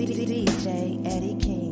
DJ Eddie King.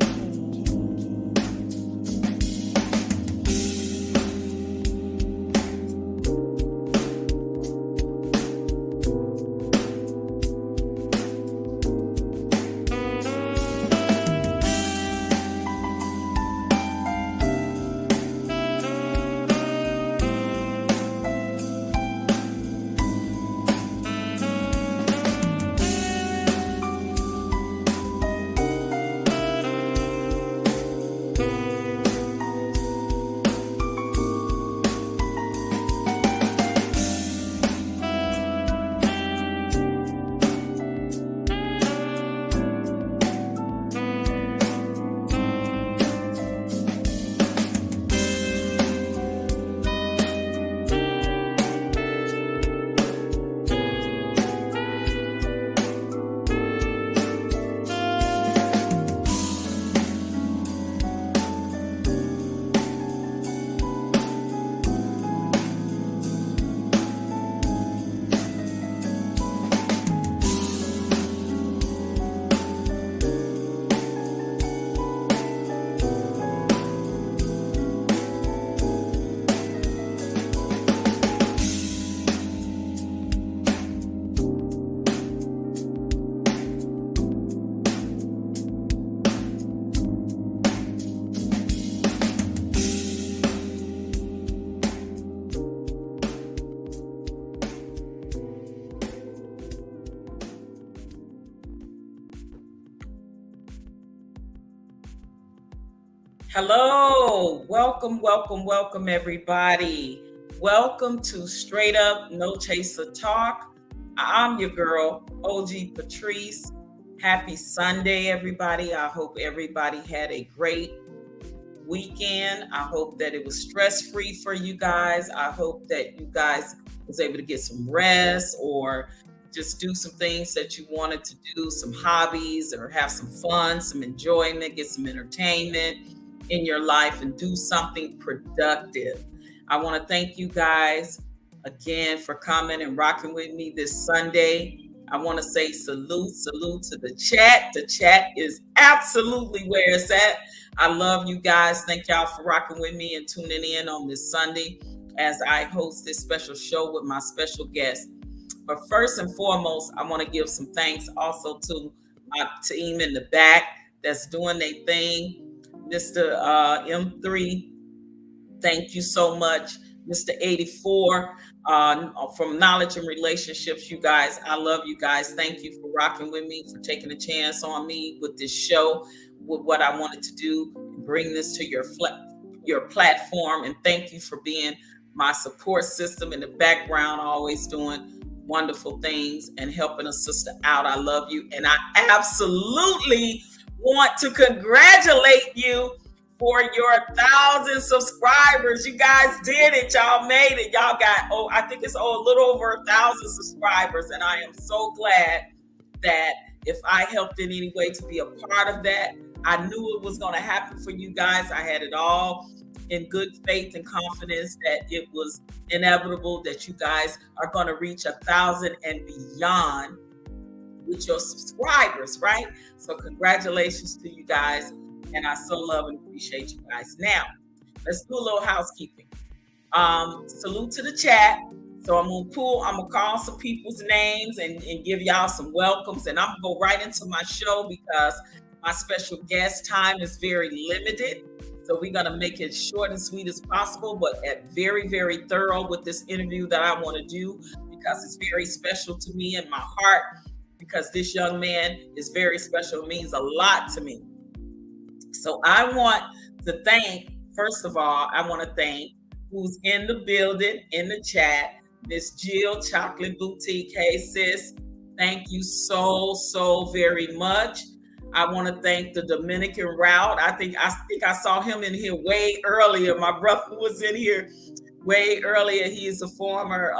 Hello, welcome everybody. Welcome to Straight Up No Chaser Talk. I'm your girl, OG Patrice. Happy Sunday, everybody. I hope everybody had a great weekend. I hope that it was stress-free for you guys. I hope that you guys was able to get some rest or just do some things that you wanted to do, some hobbies or have some fun, some enjoyment, get some entertainment in your life and do something productive. I want to thank you guys again for coming and rocking with me this Sunday. I want to say salute to the chat. The chat is absolutely where it's at. I love you guys. Thank y'all for rocking with me and tuning in on this Sunday as I host this special show with my special guest. But first and foremost, I want to give some thanks also to my team in the back that's doing their thing. Mr. M3, thank you so much. Mr. 84 from Knowledge and Relationships, you guys, I love you guys. Thank you for rocking with me, for taking a chance on me with this show, with what I wanted to do, bring this to your platform. And thank you for being my support system in the background, always doing wonderful things and helping a sister out. I love you. And I absolutely want to congratulate you for your 1,000 subscribers. You guys did it. Y'all made it. Y'all got, I think it's a little over 1,000 subscribers. And I am so glad that if I helped in any way to be a part of that, I knew it was going to happen for you guys. I had it all in good faith and confidence that it was inevitable that you guys are going to reach 1,000 and beyond with your subscribers, right? So congratulations to you guys. And I so love and appreciate you guys. Now, let's do a little housekeeping. Salute to the chat. So I'm gonna call some people's names and give y'all some welcomes. And I'm gonna go right into my show because my special guest time is very limited. So we're gonna make it short and sweet as possible, but very, very thorough with this interview that I want to do because it's very special to me in my heart. Because this young man is very special, means a lot to me. So I want to thank, first of all, who's in the building, in the chat, Miss Jill Chocolate Boutique. Hey sis, thank you so very much. I want to thank the Dominican route. I think I saw him in here way earlier. My brother was in here way earlier. He is a former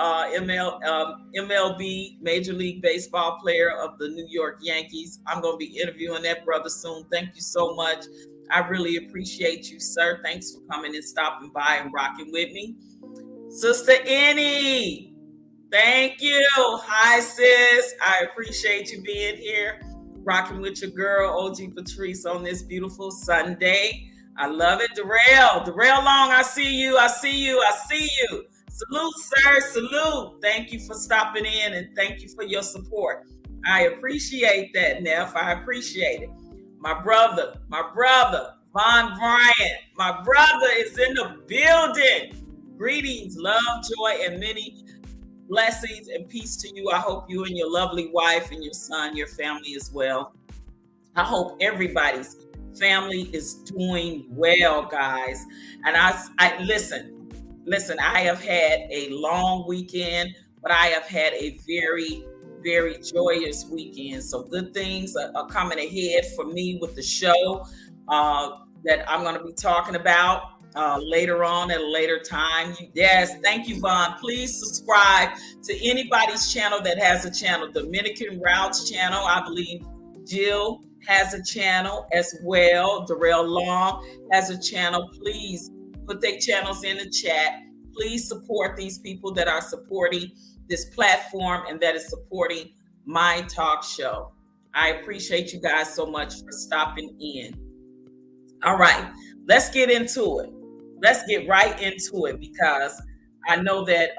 MLB, Major League Baseball player of the New York Yankees. I'm going to be interviewing that brother soon. Thank you so much. I really appreciate you, sir. Thanks for coming and stopping by and rocking with me. Sister Annie, thank you. Hi, sis. I appreciate you being here. rocking with your girl, OG Patrice, on this beautiful Sunday. I love it. Darrell Long, I see you. Salute, sir. Salute. Thank you for stopping in and thank you for your support. I appreciate that, Neff. I appreciate it. My brother, Vouaghn Bryant. My brother is in the building. Greetings, love, joy, and many blessings and peace to you. I hope you and your lovely wife and your son, your family as well. I hope everybody's family is doing well, guys. And I listen, I have had a long weekend, but I have had a very, very joyous weekend. So good things are coming ahead for me with the show that I'm going to be talking about later on at a later time. Yes, thank you, Vaughn. Please subscribe to anybody's channel that has a channel. Dominican Routes channel, I believe Jill has a channel as well. Darrell Long has a channel. Please put their channels in the chat. Please support these people that are supporting this platform and that is supporting my talk show. I appreciate you guys so much for stopping in. All right, let's get into it. Let's get right into it because I know that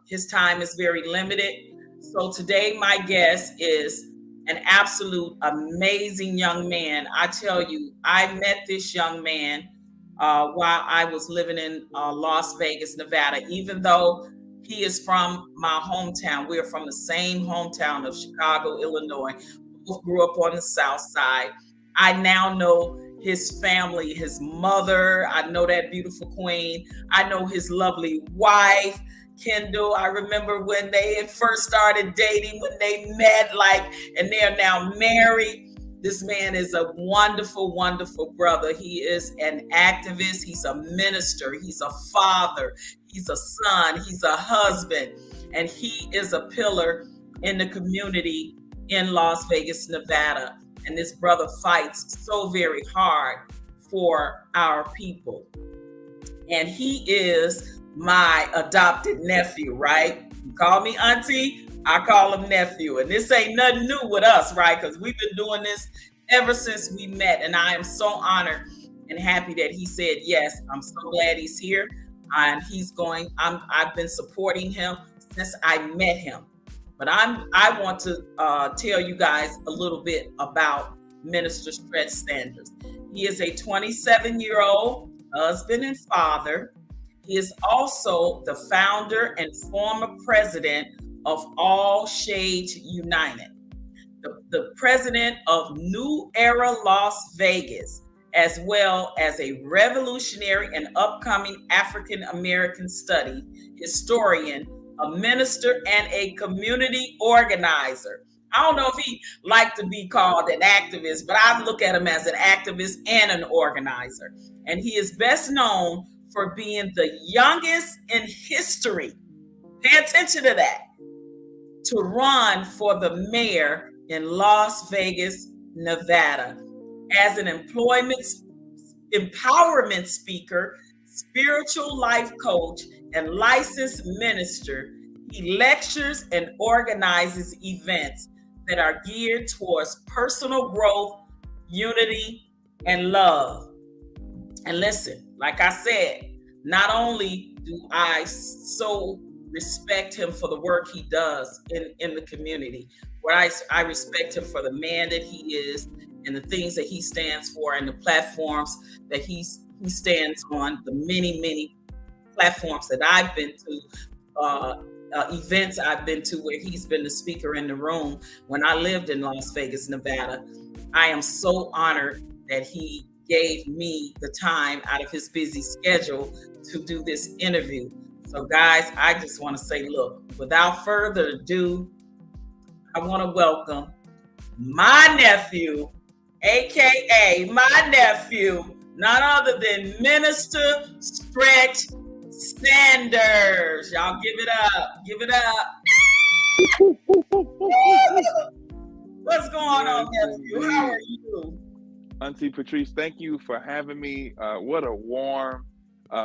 his time is very limited. So today my guest is an absolute amazing young man. I tell you, I met this young man while I was living in Las Vegas, Nevada, even though he is from my hometown. We're from the same hometown of Chicago, Illinois. We both grew up on the South Side. I now know his family, his mother. I know that beautiful queen. I know his lovely wife, Kendall. I remember when they had first started dating, when they met, and they're now married. This man is a wonderful, wonderful brother. He is an activist. He's a minister. He's a father. He's a son. He's a husband. And he is a pillar in the community in Las Vegas, Nevada. And this brother fights so very hard for our people. And he is my adopted nephew, right? You call me auntie, I call him nephew. And this ain't nothing new with us, right? Because we've been doing this ever since we met. And I am so honored and happy that he said yes. I'm so glad he's here. And I've been supporting him since I met him. But I want to tell you guys a little bit about Minister Stretch Sanders. He is a 27-year-old husband and father. He is also the founder and former president of All Shades United, the president of New Era Las Vegas, as well as a revolutionary and upcoming African American study historian, a minister, and a community organizer. I don't know if he liked to be called an activist, but I look at him as an activist and an organizer. And he is best known for being the youngest in history, pay attention to that, to run for the mayor in Las Vegas, Nevada, as an empowerment speaker, spiritual life coach, and licensed minister. He lectures and organizes events that are geared towards personal growth, unity, and love. And listen, like I said, not only do I so respect him for the work he does in the community, where I respect him for the man that he is and the things that he stands for and the platforms that he stands on, the many, many platforms that I've been to, events I've been to where he's been the speaker in the room when I lived in Las Vegas, Nevada. I am so honored that he gave me the time out of his busy schedule to do this interview. So guys, I just want to say, look, without further ado, I want to welcome my nephew, AKA my nephew, none other than Minister Stretch Sanders. Y'all give it up. Give it up. What's going on, nephew? How are you? Auntie Patrice, thank you for having me. What a warm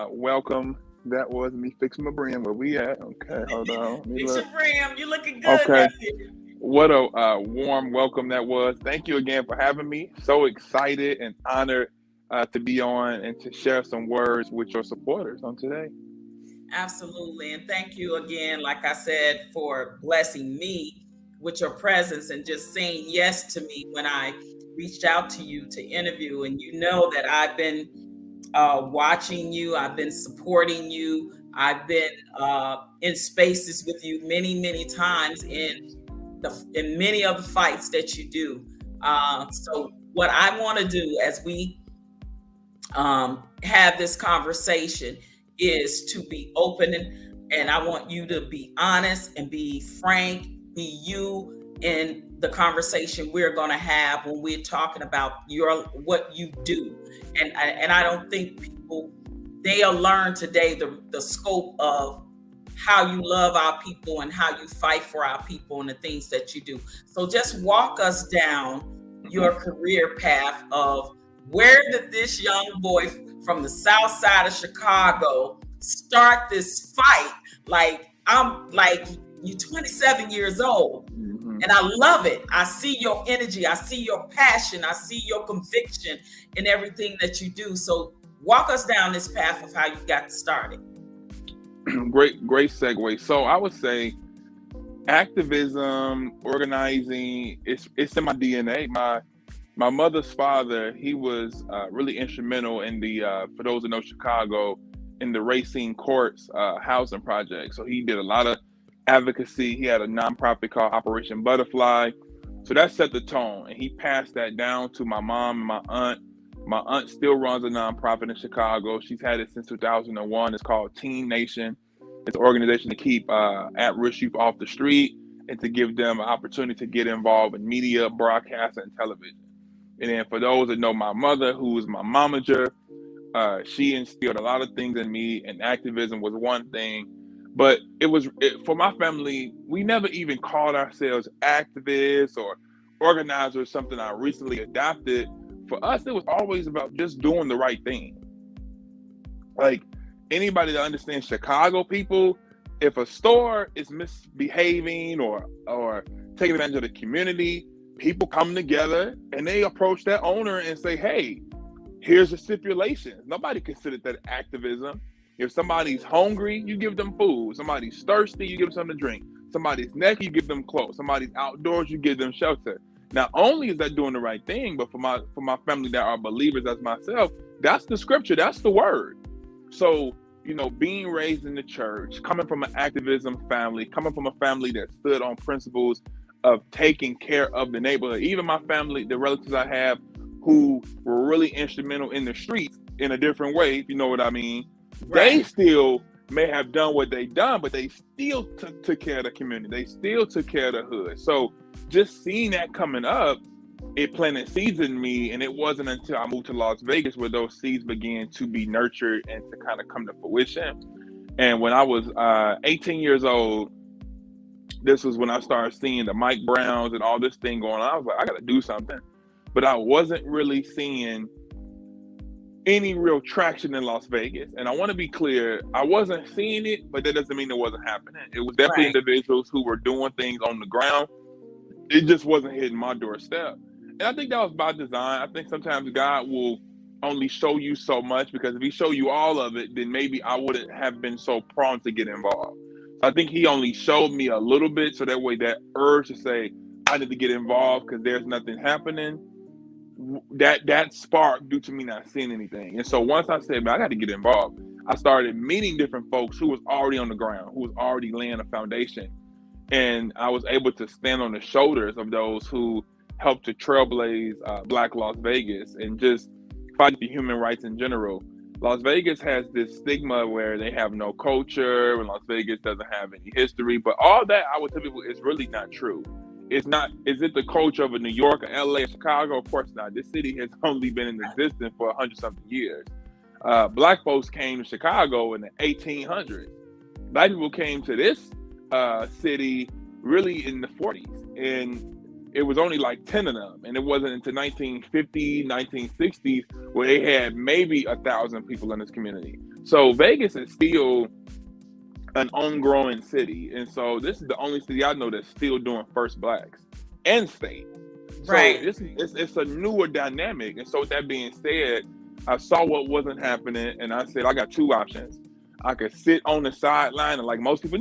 welcome that was. Me fixing my brim. Where we at? Okay, hold on. Fix your brim. You looking good, okay. nephew. What a warm welcome that was. Thank you again for having me. So excited and honored to be on and to share some words with your supporters on today. Absolutely. And thank you again, like I said, for blessing me with your presence and just saying yes to me when I reached out to you to interview. And you know that I've been watching you, I've been supporting you, I've been in spaces with you many, many times in many of the fights that you do. So, what I want to do as we have this conversation is to be open and I want you to be honest and be frank, be you in the conversation we're going to have when we're talking about what you do. And I don't think people they'll learn today the scope of how you love our people and how you fight for our people and the things that you do. So just walk us down your career path of where did this young boy from the south side of Chicago start this fight? Like you 27 years old. And I love it. I see your energy. I see your passion. I see your conviction in everything that you do. So walk us down this path of how you got started. Great segue. So I would say activism, organizing, it's in my DNA. My mother's father, he was really instrumental in the, for those that know Chicago, in the Racine Courts housing project. So he did a lot of advocacy. He had a nonprofit called Operation Butterfly. So that set the tone. And he passed that down to my mom and my aunt. My aunt still runs a nonprofit in Chicago. She's had it since 2001. It's called Teen Nation. It's an organization to keep at-risk youth off the street and to give them an opportunity to get involved in media, broadcast, and television. And then for those that know my mother, who is my momager, she instilled a lot of things in me, and activism was one thing. But for my family, we never even called ourselves activists or organizers, something I recently adopted. For us, it was always about just doing the right thing. Like anybody that understands Chicago people, if a store is misbehaving or taking advantage of the community, people come together and they approach that owner and say, hey, here's the stipulations. Nobody considered that activism. If somebody's hungry, you give them food. Somebody's thirsty, you give them something to drink. Somebody's naked, you give them clothes. Somebody's outdoors, you give them shelter. Not only is that doing the right thing, but for my family that are believers as myself, that's the scripture, that's the word. So, being raised in the church, coming from an activism family, coming from a family that stood on principles of taking care of the neighborhood. Even my family, the relatives I have who were really instrumental in the streets in a different way, if you know what I mean, right. They still may have done what they done, but they still took care of the community. They still took care of the hood. So just seeing that coming up, it planted seeds in me. And it wasn't until I moved to Las Vegas where those seeds began to be nurtured and to kind of come to fruition. And when I was 18 years old, this was when I started seeing the Mike Browns and all this thing going on. I was like, I got to do something. But I wasn't really seeing any real traction in Las Vegas. And I want to be clear, I wasn't seeing it, but that doesn't mean it wasn't happening. It was definitely right. Individuals who were doing things on the ground. It just wasn't hitting my doorstep. And I think that was by design. I think sometimes God will only show you so much, because if he showed you all of it, then maybe I wouldn't have been so prompt to get involved. So I think he only showed me a little bit, so that way that urge to say, I need to get involved because there's nothing happening, that spark due to me not seeing anything. And so once I said, man, I got to get involved, I started meeting different folks who was already on the ground, who was already laying a foundation. And I was able to stand on the shoulders of those who helped to trailblaze Black Las Vegas and just fight for human rights in general. Las Vegas has this stigma where they have no culture, and Las Vegas doesn't have any history. But all that, I would tell people, is really not true. It's not. Is it the culture of a New York, or LA, or Chicago? Of course not. This city has only been in existence for 100-something years. Black folks came to Chicago in the 1800s. Black people came to this city really in the 40s. And it was only like 10 of them. And it wasn't until 1950s, 1960s where they had maybe 1,000 people in this community. So Vegas is still an on-growing city. And so this is the only city I know that's still doing First Blacks and state. So Right. it's a newer dynamic. And so with that being said, I saw what wasn't happening, and I said I got two options. I could sit on the sideline and like most people,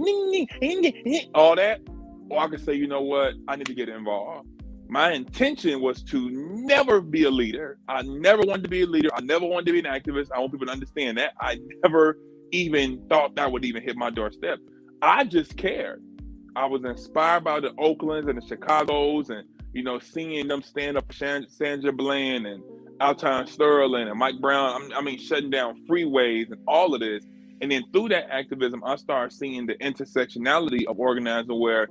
all that, or I could say, you know what, I need to get involved. My intention was to never be a leader. I never wanted to be a leader. I never wanted to be an activist. I want people to understand that. I never even thought that would even hit my doorstep. I just cared. I was inspired by the Oaklands and the Chicagos, and seeing them stand up for Sandra Bland and Alton Sterling and Mike Brown. I mean, shutting down freeways and all of this. And then through that activism, I started seeing the intersectionality of organizing, where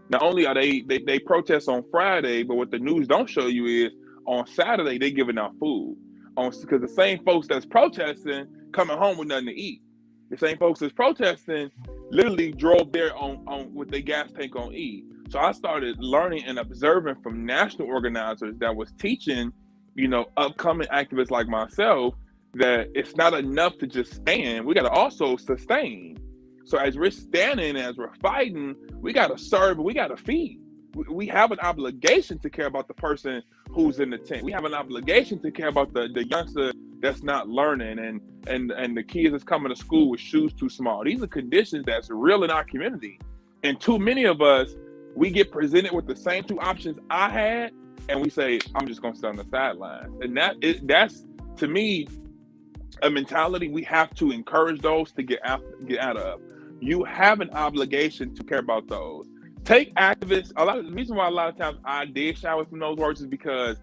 not only are they protest on Friday, but what the news don't show you is on Saturday they giving out food. Because the same folks that's protesting coming home with nothing to eat. The same folks that's protesting literally drove there on with their gas tank on E. So I started learning and observing from national organizers that was teaching, upcoming activists like myself, that it's not enough to just stand. We got to also sustain. So as we're standing, as we're fighting, we got to serve and we got to feed. We have an obligation to care about the person who's in the tent. We have an obligation to care about the youngster that's not learning, and the kids that's coming to school with shoes too small. These are conditions that's real in our community. And too many of us, we get presented with the same two options I had, and we say, I'm just going to sit on the sidelines. And that's, to me, a mentality we have to encourage those to get out of. You have an obligation to care about those. Take activists. The reason why a lot of times I did shy away from those words is because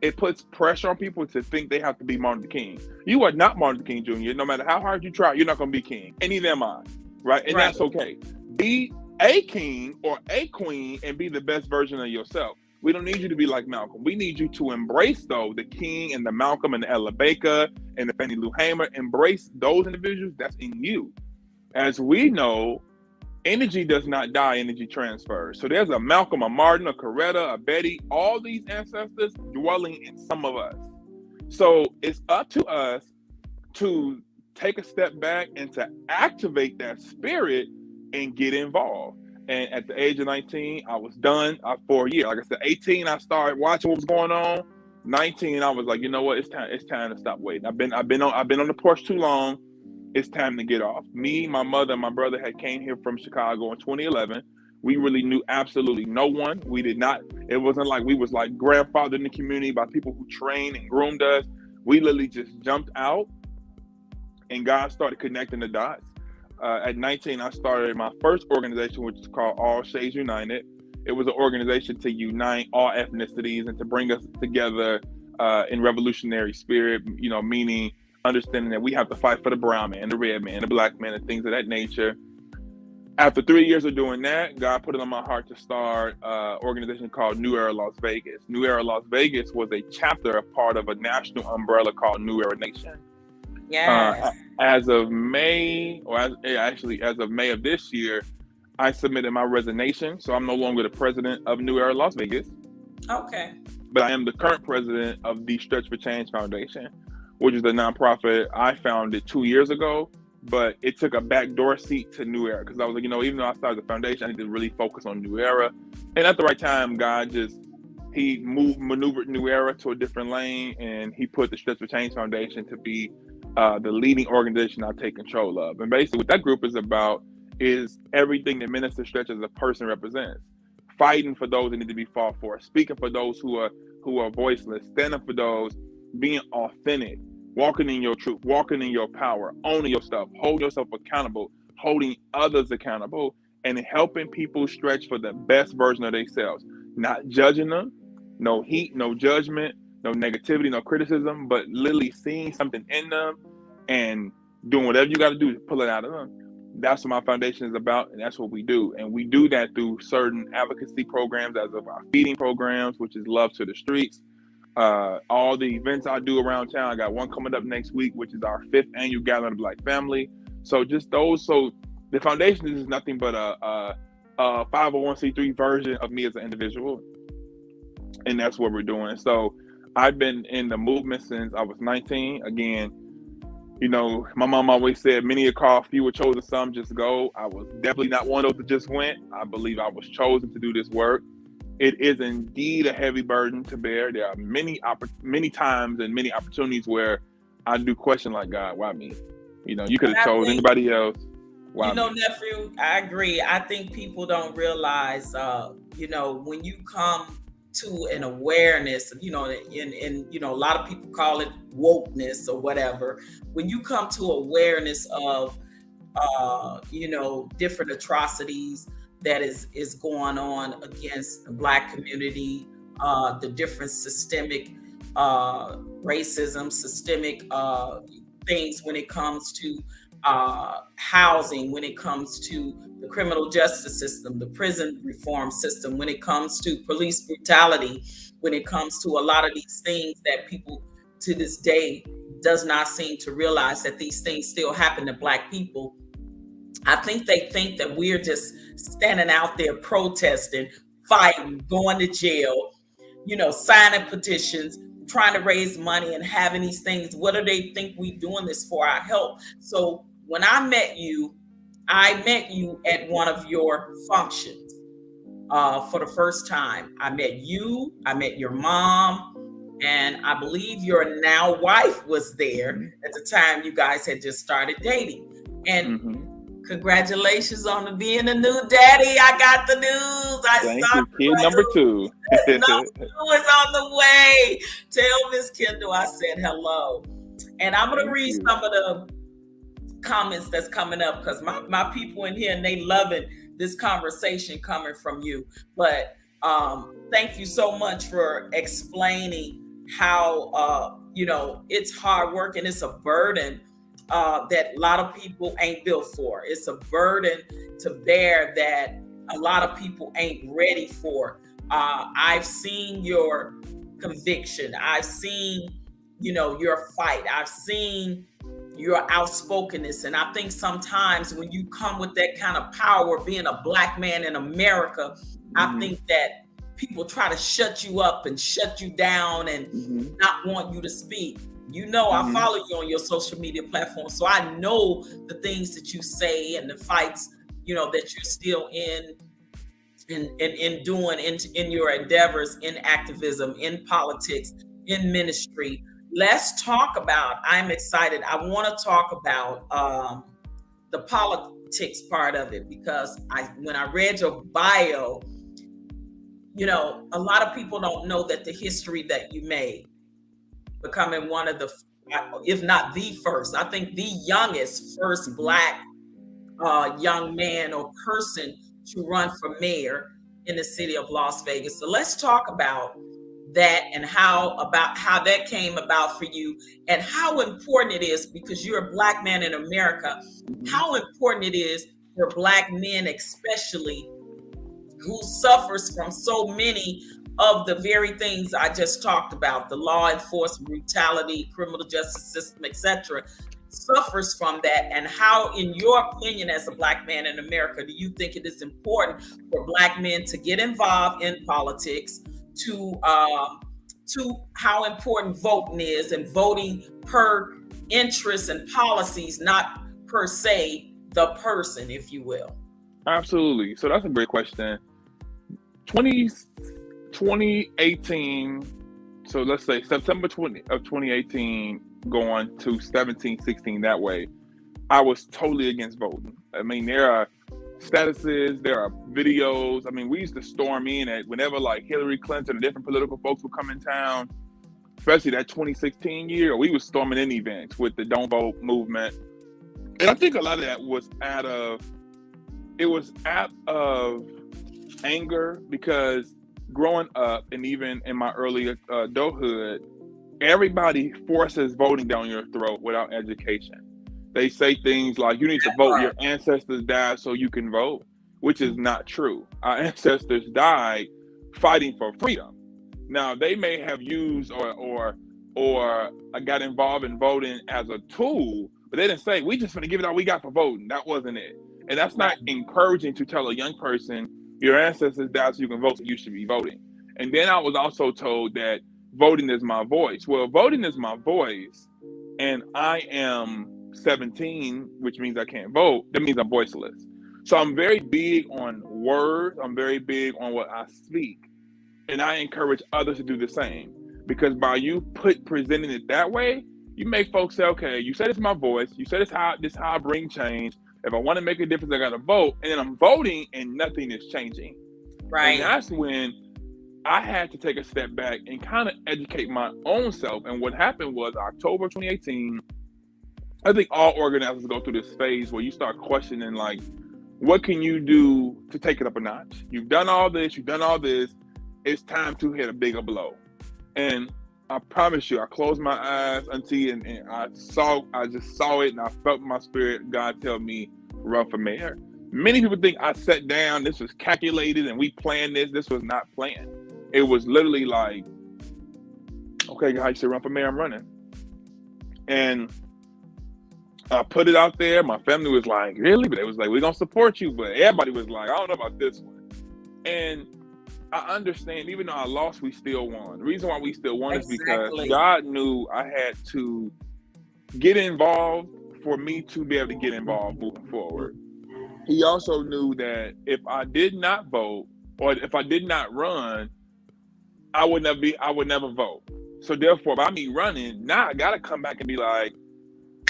it puts pressure on people to think they have to be Martin Luther King. You are not Martin Luther King Jr. No matter how hard you try, you're not going to be king. And neither am I, right? And that's okay. Be a king or a queen and be the best version of yourself. We don't need you to be like Malcolm. We need you to embrace, though, the King and the Malcolm and the Ella Baker and the Fannie Lou Hamer. Embrace those individuals that's in you. As we know, energy does not die, energy transfers. So there's a Malcolm, a Martin, a Coretta, a Betty, all these ancestors dwelling in some of us. So it's up to us to take a step back and to activate that spirit and get involved. And at the age of 19, I was done for a year. Like I said, 18, I started watching what was going on. 19, I was like, you know what? It's time to stop waiting. I've been on the porch too long. It's time to get off. Me, my mother, and my brother had came here from Chicago in 2011. We really knew absolutely no one. We did not. It wasn't like we was like grandfathered in the community by people who trained and groomed us. We literally just jumped out, and God started connecting the dots. At 19, I started my first organization, which is called All Shades United. It was an organization to unite all ethnicities and to bring us together in revolutionary spirit, meaning understanding that we have to fight for the brown man, the red man, the black man, and things of that nature. After 3 years of doing that, God put it on my heart to start an organization called New Era Las Vegas. New Era Las Vegas was a chapter, a part of a national umbrella called New Era Nation. Yes. As of May, as of May of this year, I submitted my resignation. So I'm no longer the president of New Era Las Vegas. Okay. But I am the current president of the Stretch for Change Foundation, which is the nonprofit I founded 2 years ago. But it took a backdoor seat to New Era because I was like, even though I started the foundation, I need to really focus on New Era. And at the right time, God he maneuvered New Era to a different lane, and he put the Stretch for Change Foundation to be the leading organization I take control of. And basically what that group is about is everything that Minister Stretch as a person represents. Fighting for those that need to be fought for, speaking for those who are voiceless, standing for those, being authentic, walking in your truth, walking in your power, owning your stuff, holding yourself accountable, holding others accountable, and helping people stretch for the best version of themselves. Not judging them, no heat, no judgment, no negativity, no criticism, but literally seeing something in them and doing whatever you got to do to pull it out of them. That's what my foundation is about, and that's what we do. And we do that through certain advocacy programs, as of our feeding programs, which is Love to the Streets. All the events I do around town. I got one coming up next week, which is our 5th annual Gathering of Black Family. So just those. So the foundation is nothing but a 501c3 version of me as an individual, and that's what we're doing. So I've been in the movement since I was 19. Again, You know, my mom always said, many are called, few were chosen, some just go. I was definitely not one of those that just went. I believe I was chosen to do this work. It is indeed a heavy burden to bear. There are many times and many opportunities where I do question, like, God, why me? You know, you could And have I chosen think, anybody else. Why you know, me? nephew, I agree. I think people don't realize, you know, when you come to an awareness, you know, and you know, a lot of people call it wokeness or whatever. When you come to awareness of, you know, different atrocities that is going on against the Black community, the different systemic racism, systemic things when it comes to housing, when it comes to the criminal justice system, the prison reform system, when it comes to police brutality, when it comes to a lot of these things that people to this day does not seem to realize that these things still happen to Black people. I think they think that we're just standing out there protesting, fighting, going to jail, you know, signing petitions, trying to raise money and having these things. What do they think we doing this for? Our help. So when I met you at one of your functions for the first time. I met you, I met your mom, and I believe your now wife was there at the time you guys had just started dating. And congratulations on being a new daddy. I got the news. Thank you. Kid number 2. Number 2 is on the way. Tell Miss Kendall I said hello. And I'm going to read some of the comments that's coming up because my people in here, and they loving this conversation coming from you. But thank you so much for explaining how, you know, it's hard work and it's a burden that a lot of people ain't built for. It's a burden to bear that a lot of people ain't ready for. I've seen your conviction. I've seen, you know, your fight. I've seen your outspokenness. And I think sometimes when you come with that kind of power, being a Black man in America, I think that people try to shut you up and shut you down and not want you to speak. You know, I follow you on your social media platforms, so I know the things that you say and the fights, you know, that you're still in doing in your endeavors, in activism, in politics, in ministry. Let's talk about, I'm excited. I want to talk about the politics part of it, because when I read your bio, you know, a lot of people don't know that the history that you made, becoming one of the, if not the first, I think the youngest first Black young man or person to run for mayor in the city of Las Vegas. So let's talk about that and how that came about for you and how important it is, because you're a Black man in America, how important it is for Black men, especially who suffers from so many of the very things I just talked about, the law enforcement, brutality, criminal justice system, etc., suffers from that. And how, in your opinion, as a Black man in America, do you think it is important for Black men to get involved in politics, to how important voting is, and voting per interests and policies, not per se the person, if you will? Absolutely. So that's a great question. 2018, so let's say September 2018 going to 17, 16, that way, I was totally against voting. I mean, there are statuses, there are videos. I mean, we used to storm in at whenever like Hillary Clinton and different political folks would come in town, especially that 2016 year, we was storming in events with the Don't Vote movement. And I think a lot of that was out of anger, because growing up and even in my early adulthood, everybody forces voting down your throat without education. They say things like, you need to vote, your ancestors died so you can vote, which is not true. Our ancestors died fighting for freedom. Now, they may have used or got involved in voting as a tool, but they didn't say, we just going to give it all we got for voting. That wasn't it. And that's not encouraging to tell a young person, your ancestors died so you can vote, so you should be voting. And then I was also told that voting is my voice. Well, voting is my voice, and I am 17, which means I can't vote, that means I'm voiceless. So I'm very big on words. I'm very big on what I speak. And I encourage others to do the same. Because by you presenting it that way, you make folks say, okay, you said it's my voice. You said it's how I bring change. If I want to make a difference, I got to vote. And then I'm voting and nothing is changing. Right. And that's when I had to take a step back and kind of educate my own self. And what happened was October 2018, I think all organizers go through this phase where you start questioning, like, what can you do to take it up a notch? You've done all this. It's time to hit a bigger blow. And I promise you, I closed my eyes, Auntie, and I just saw it, and I felt in my spirit, God tell me, run for mayor. Many people think I sat down, this was calculated, and we planned this. This was not planned. It was literally like, okay, God, you said run for mayor, I'm running. And I put it out there. My family was like, really? But it was like, we're going to support you. But everybody was like, I don't know about this one. And I understand, even though I lost, we still won. The reason why we still won is because God knew I had to get involved for me to be able to get involved moving forward. He also knew that if I did not vote, or if I did not run, I would never vote. So therefore, by me running, now I got to come back and be like,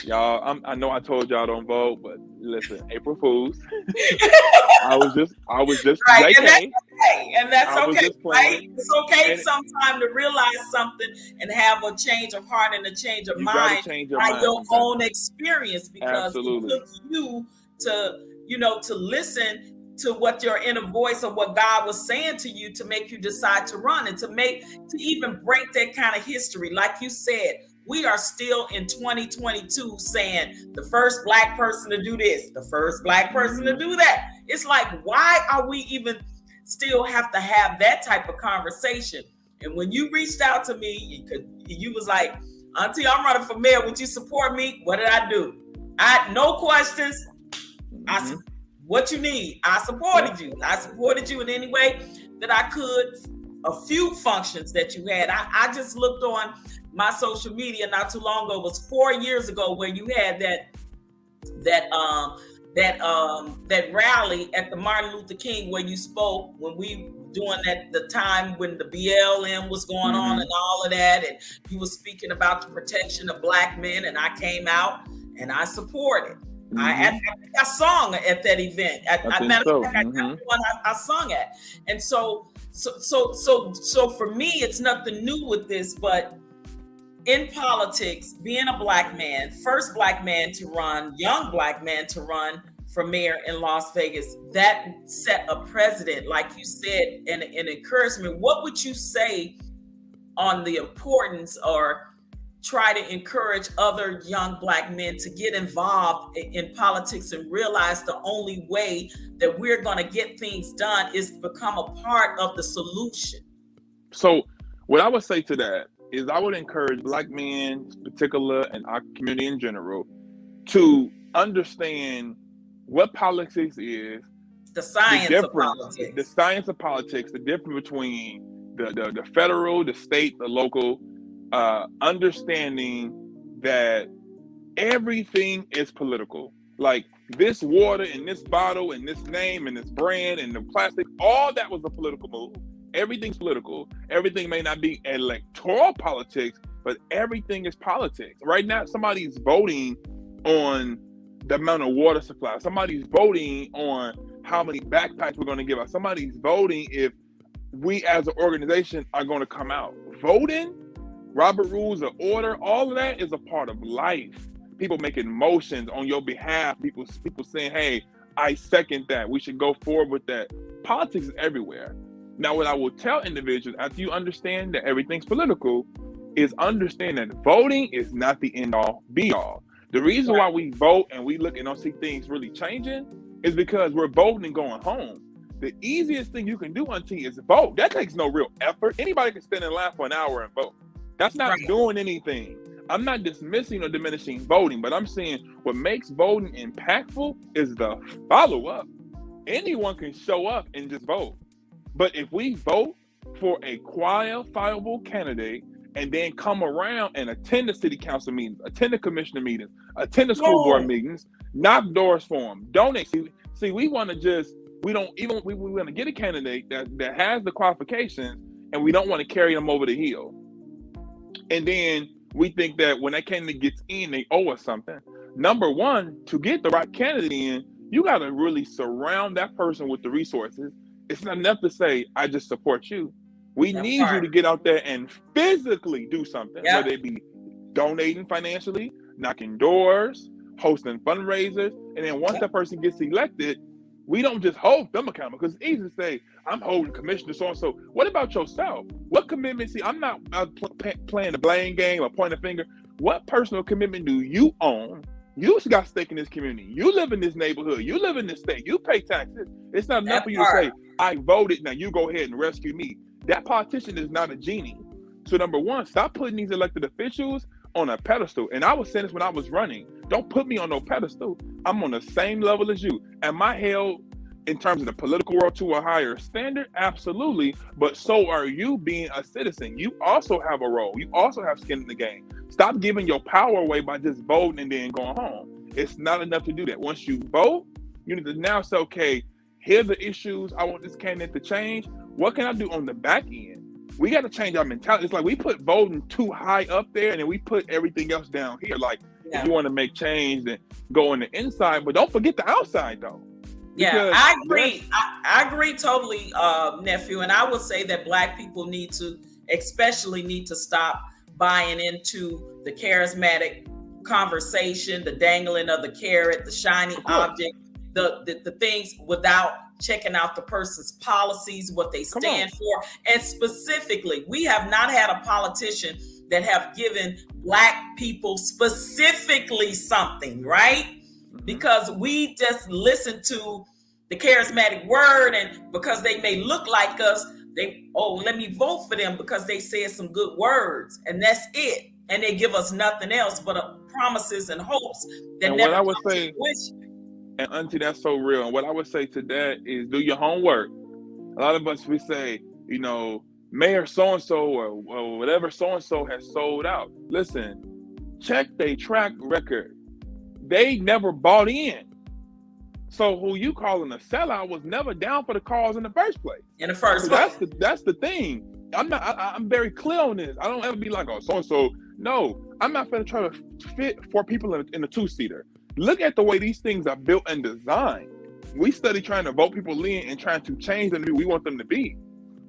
y'all, I know I told y'all don't vote, but listen, April Fools. I was just right, JK. And that's okay, right? It's okay sometimes to realize something and have a change of heart and a change of mind by your own experience, because it took you to listen to what your inner voice or what God was saying to you to make you decide to run and to even break that kind of history. Like you said, we are still in 2022 saying the first Black person to do this, the first Black person to do that. It's like, why are we even still have to have that type of conversation? And when you reached out to me, you was like, Auntie, I'm running for mayor. Would you support me? What did I do? No questions. What you need? I supported you. I supported you in any way that I could. A few functions that you had. I just looked on my social media not too long ago. It was 4 years ago where you had that rally at the Martin Luther King where you spoke when we doing the time when the BLM was going on and all of that, and you were speaking about the protection of Black men, and I came out and I supported. I sung at that event. I sung at, and so for me, it's nothing new with this, but in politics, being a Black man, first Black man to run, young Black man to run for mayor in Las Vegas, that set a precedent, like you said, and encouragement. What would you say on the importance or try to encourage other young Black men to get involved in politics and realize the only way that we're going to get things done is to become a part of the solution? So what I would say to that is I would encourage Black men in particular and our community in general to understand what politics is, the science of politics, the difference between the federal, the state, the local, understanding that everything is political. Like this water and this bottle and this name and this brand and the plastic, all that was a political move. Everything's political. Everything may not be electoral politics, but everything is politics. Right now, somebody's voting on the amount of water supply. Somebody's voting on how many backpacks we're going to give out. Somebody's voting if we as an organization are going to come out. Voting, Robert Rules of Order, all of that is a part of life. People making motions on your behalf. People saying, hey, I second that. We should go forward with that. Politics is everywhere. Now, what I will tell individuals, after you understand that everything's political, is understand that voting is not the end-all, be-all. The reason why we vote and we look and don't see things really changing is because we're voting and going home. The easiest thing you can do, Auntie, is vote. That takes no real effort. Anybody can stand in line for an hour and vote. That's not doing anything. I'm not dismissing or diminishing voting, but I'm saying what makes voting impactful is the follow-up. Anyone can show up and just vote. But if we vote for a qualifiable candidate and then come around and attend the city council meetings, attend the commissioner meetings, attend the school board meetings, knock doors for them, donate. See, we want to just, we want to get a candidate that has the qualifications, and we don't want to carry them over the hill. And then we think that when that candidate gets in, they owe us something. Number one, to get the right candidate in, you got to really surround that person with the resources. It's not enough to say, I just support you. We need you to get out there and physically do something, whether it be donating financially, knocking doors, hosting fundraisers. And then once that person gets elected, we don't just hold them accountable, because it's easy to say, I'm holding Commissioner so-and-so. What about yourself? What commitment? See, I'm not playing the blame game or pointing a finger. What personal commitment do you own? You got stake in this community. You live in this neighborhood. You live in this state. You pay taxes. It's not enough for you to say, I voted, now you go ahead and rescue me. That politician is not a genie. So number one, stop putting these elected officials on a pedestal. And I was saying this when I was running. Don't put me on no pedestal. I'm on the same level as you. Am I held in terms of the political world to a higher standard? Absolutely. But so are you being a citizen. You also have a role. You also have skin in the game. Stop giving your power away by just voting and then going home. It's not enough to do that. Once you vote, you need to now say, okay, here are the issues I want this candidate to change. What can I do on the back end? We got to change our mentality. It's like we put voting too high up there, and then we put everything else down here. Like, if you want to make change, then go on the inside, but don't forget the outside, though. Yeah, I agree. I agree totally, nephew. And I would say that Black people especially need to stop buying into the charismatic conversation, the dangling of the carrot, the shiny object, the things without checking out the person's policies, what they stand for. And specifically, we have not had a politician that have given Black people specifically something, right? Because we just listen to the charismatic word, and because they may look like us, let me vote for them because they said some good words, and that's it. And they give us nothing else but promises and hopes that and never what I would come say, to fruition. And Auntie, that's so real. And what I would say to that is do your homework. A lot of us, we say, Mayor so-and-so or whatever so-and-so has sold out. Listen, check their track record. They never bought in. So who you calling a sellout was never down for the cause in the first place. That's the thing. I'm very clear on this. I don't ever be like, oh, so-and-so. No, I'm not going to try to fit 4 people in a 2-seater. Look at the way these things are built and designed. We study trying to vote people in and trying to change them to who we want them to be.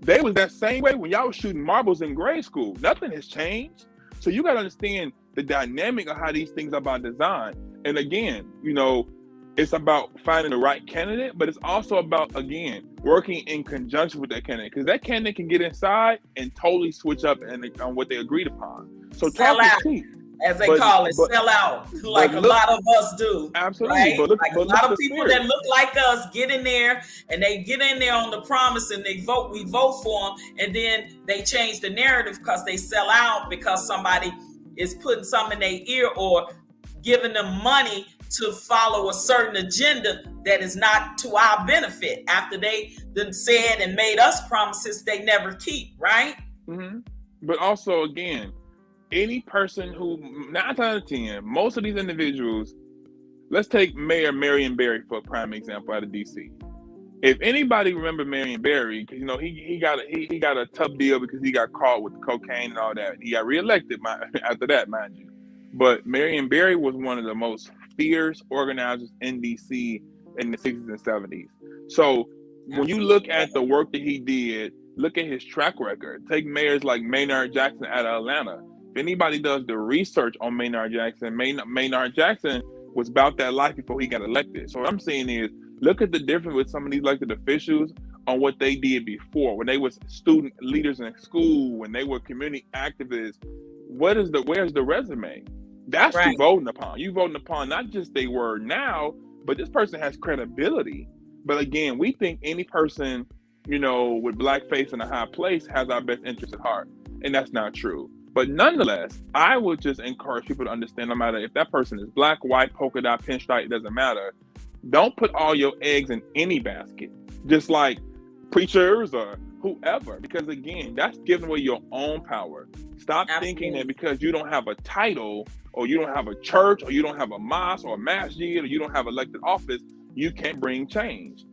They was that same way when y'all was shooting marbles in grade school. Nothing has changed. So you got to understand the dynamic of how these things are by design. And again, it's about finding the right candidate, but it's also about, again, working in conjunction with that candidate, because that candidate can get inside and totally switch up on what they agreed upon. So sell out, as they call it, sell out, like a lot of us do. Absolutely. Right? But a lot of people that look like us get in there, and they get in there on the promise, and we vote for them, and then they change the narrative because they sell out, because somebody is putting something in their ear or giving them money to follow a certain agenda that is not to our benefit, after they then said and made us promises they never keep, right? Mm-hmm. But also, again, any person who, 9 times out of 10, most of these individuals, let's take Mayor Marion for a prime example out of DC. If anybody remember Marion, because he got a tough deal because he got caught with the cocaine and all that. He got reelected after that, mind you. But Marion was one of the most fierce organizers in DC in the 60s and 70s. So when you look at the work that he did, look at his track record. Take mayors like Maynard Jackson out of Atlanta. If anybody does the research on Maynard Jackson, Maynard Jackson was about that life before he got elected. So what I'm saying is, look at the difference with some of these elected officials on what they did before, when they was student leaders in school, when they were community activists. Where's the resume? That's right. You voting upon. You voting upon not just they were now, but this person has credibility. But again, we think any person, with black face in a high place has our best interest at heart. And that's not true. But nonetheless, I would just encourage people to understand, no matter if that person is black, white, polka dot, pinstripe, it doesn't matter. Don't put all your eggs in any basket. Just like preachers or whoever, because again, that's giving away your own power. Stop thinking that because you don't have a title, or you don't have a church, or you don't have a mosque or a masjid, or you don't have elected office, you can't bring change.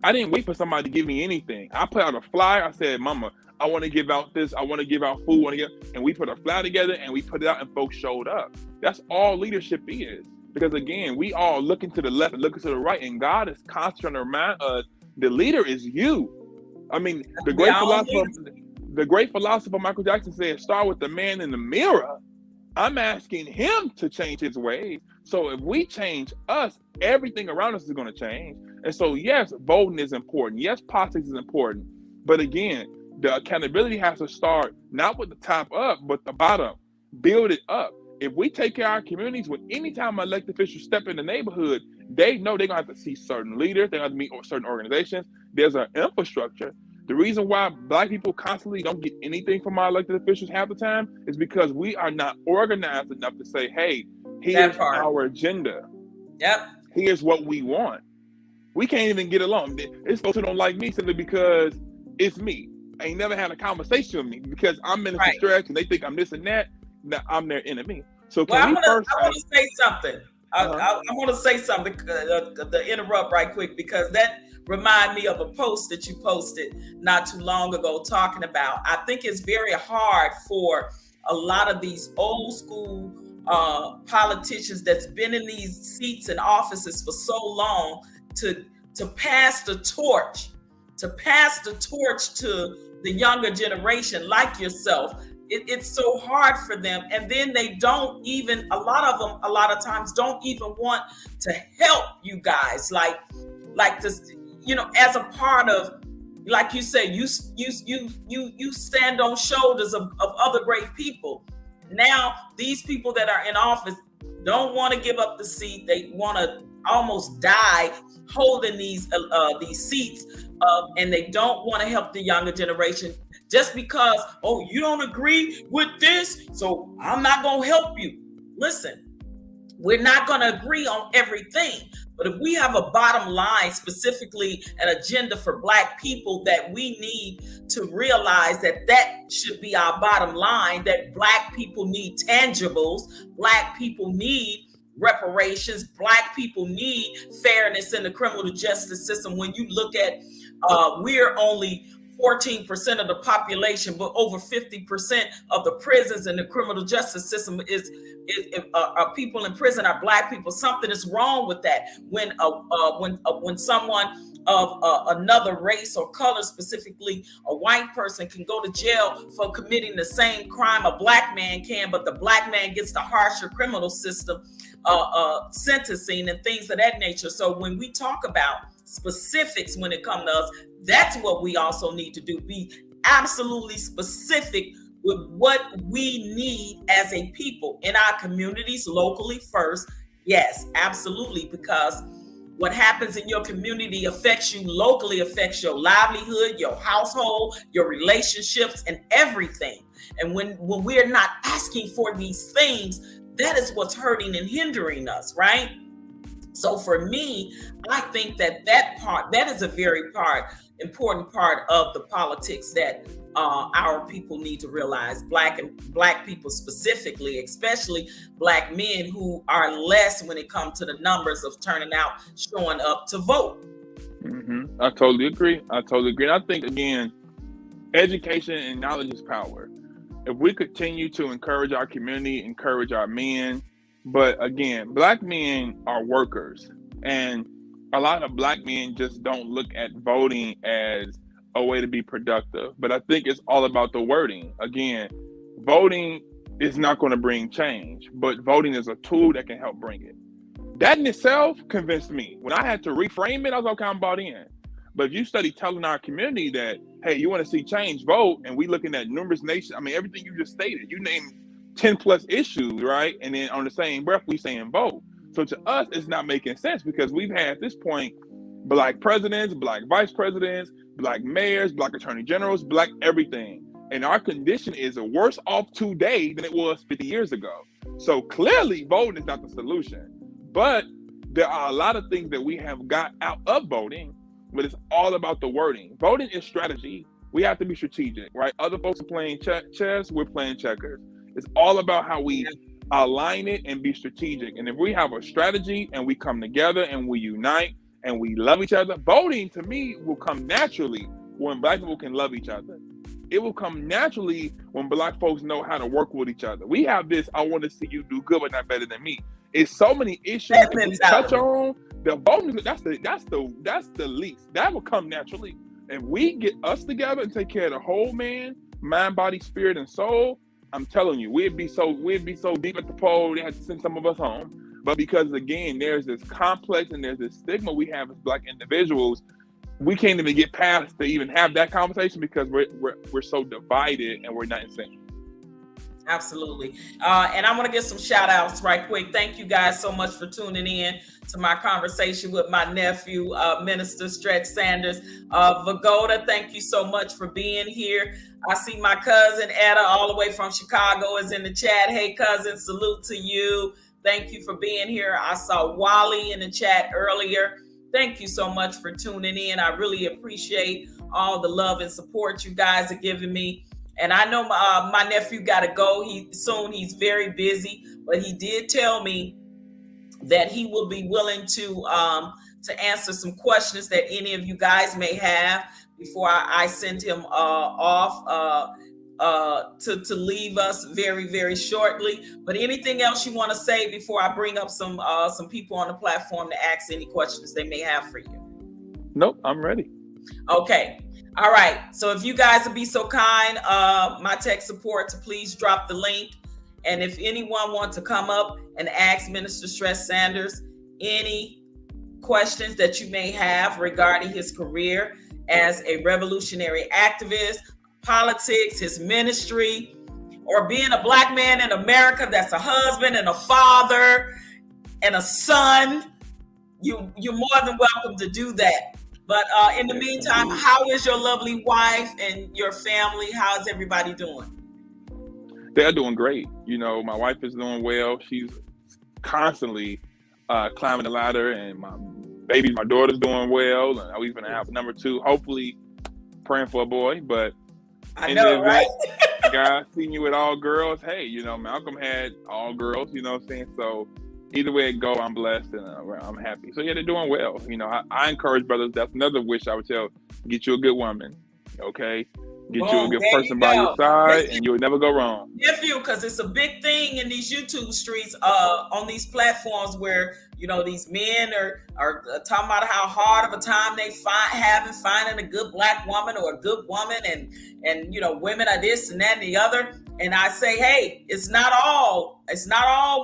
I didn't wait for somebody to give me anything. I put out a flyer. I said, Mama, I want to give out this. I want to give out food. And we put a flyer together and we put it out and folks showed up. That's all leadership is. Because again, we all looking to the left and looking to the right, and God is constantly trying to remind us the leader is you. I mean, the great philosopher Michael Jackson said, start with the man in the mirror. I'm asking him to change his ways. So if we change us, everything around us is going to change. And so, yes, voting is important. Yes, politics is important. But again, the accountability has to start not with the top up, but the bottom. Build it up. If we take care of our communities, when anytime elected officials step in the neighborhood, they know they're going to have to see certain leaders. They're going to meet certain organizations. There's an infrastructure. The reason why Black people constantly don't get anything from our elected officials half the time is because we are not organized enough to say, hey, here's our agenda. Yep. Here's what we want. We can't even get along. It's folks who don't like me simply because it's me. I ain't never had a conversation with me because I'm in a stretch and they think I'm this and that. Now I'm their enemy. So I want to say something. I want to say something to interrupt right quick, because that remind me of a post that you posted not too long ago talking about, I think it's very hard for a lot of these old school politicians that's been in these seats and offices for so long to pass the torch, to the younger generation like yourself. It's so hard for them. And then they don't even, a lot of times don't even want to help you guys. Like this, as a part of, like you said, you stand on shoulders of other great people. Now, these people that are in office don't want to give up the seat. They want to almost die holding these seats, and they don't want to help the younger generation just because, oh, you don't agree with this, so I'm not going to help you. Listen, we're not going to agree on everything. But if we have a bottom line, specifically an agenda for Black people, that we need to realize that should be our bottom line, that Black people need tangibles, Black people need reparations, Black people need fairness in the criminal justice system. When you look at, we're only 14% of the population, but over 50% of the prisons and the criminal justice system is people in prison are Black people. Something is wrong with that. When someone of another race or color, specifically a white person, can go to jail for committing the same crime a Black man can, but the Black man gets the harsher criminal system sentencing and things of that nature. So when we talk about specifics when it comes to us, that's what we also need to do. Be absolutely specific with what we need as a people in our communities, locally first. Yes, absolutely, because what happens in your community affects you locally, affects your livelihood, your household, your relationships, and everything. And when we're not asking for these things, that is what's hurting and hindering us, right? So for me, I think that is a very important part of the politics that our people need to realize. Black people specifically, especially Black men who are less when it comes to the numbers of turning out, showing up to vote. Mm-hmm. I totally agree. And I think, again, education and knowledge is power. If we continue to encourage our community, encourage our men, but again, Black men are workers, and a lot of Black men just don't look at voting as a way to be productive. But I think it's all about the wording. Again, voting is not going to bring change, but voting is a tool that can help bring it. That in itself convinced me. When I had to reframe it, I was like, okay, I'm bought in. But if you study telling our community that, hey, you want to see change, vote, and we looking at numerous nations, I mean, everything you just stated, you named 10 plus issues, right? And then on the same breath, we saying vote. So to us, it's not making sense, because we've had at this point Black presidents, Black vice presidents, Black mayors, Black attorney generals, Black everything. And our condition is worse off today than it was 50 years ago. So clearly voting is not the solution. But there are a lot of things that we have got out of voting but it's all about the wording. Voting is strategy. We have to be strategic, right? Other folks are playing chess, we're playing checkers. It's all about how we align it and be strategic. And if we have a strategy and we come together and we unite and we love each other, voting to me will come naturally when Black people can love each other. It will come naturally when Black folks know how to work with each other. We have this, I want to see you do good, but not better than me. It's so many issues that we touch on. The voting, that's the least. That will come naturally. If we get us together and take care of the whole man, mind, body, spirit, and soul, I'm telling you, we'd be so deep at the pole, they had to send some of us home. But because again, there's this complex and there's this stigma we have as Black individuals, we can't even get past to even have that conversation because we're so divided and we're not in sync. Absolutely. And I want to get some shout outs right quick. Thank you guys so much for tuning in to my conversation with my nephew, Minister Stretch Sanders. Vouaghn, thank you so much for being here. I see my cousin Etta all the way from Chicago is in the chat. Hey cousin, salute to you. Thank you for being here. I saw Wally in the chat earlier. Thank you so much for tuning in. I really appreciate all the love and support you guys are giving me. And I know my nephew got to go soon. He's very busy, but he did tell me that he will be willing to answer some questions that any of you guys may have before I send him off to leave us very, very shortly. But anything else you want to say before I bring up some people on the platform to ask any questions they may have for you? Nope, I'm ready. Okay. All right. So if you guys would be so kind, my tech support to please drop the link. And if anyone wants to come up and ask Minister Stretch Sanders any questions that you may have regarding his career as a revolutionary activist, politics, his ministry, or being a Black man in America that's a husband and a father and a son, you're more than welcome to do that. But in the meantime, how is your lovely wife and your family? How's everybody doing? They're doing great. You know, my wife is doing well. She's constantly climbing the ladder, and my daughter's doing well. And we're going to have number 2, hopefully praying for a boy. But I know, right? Guys, seeing you with all girls. Hey, you know, Malcolm had all girls, you know what I'm saying? So either way it go, I'm blessed and I'm happy. So yeah, they're doing well. You know, I encourage brothers. That's another wish I would tell: get you a good woman, okay? Get you a good person by your side, and you'll never go wrong. Nephew, because it's a big thing in these YouTube streets, on these platforms where you know these men are talking about how hard of a time they finding a good Black woman or a good woman, and you know women are this and that and the other. And I say, hey, it's not all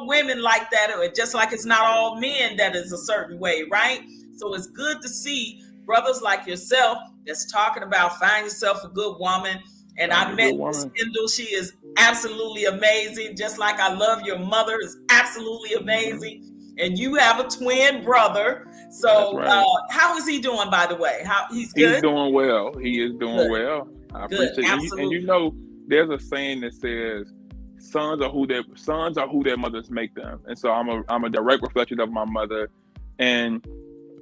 women like that, or just like it's not all men that is a certain way, right? So it's good to see brothers like yourself that's talking about find yourself a good woman. And I met Miss Kendall. She is absolutely amazing. Just like I love your mother is absolutely amazing. And you have a twin brother. So how is he doing, by the way? He's good? He's doing well. He is doing well. I appreciate it. And you know, there's a saying that says, sons are who their mothers make them. And so I'm a direct reflection of my mother. And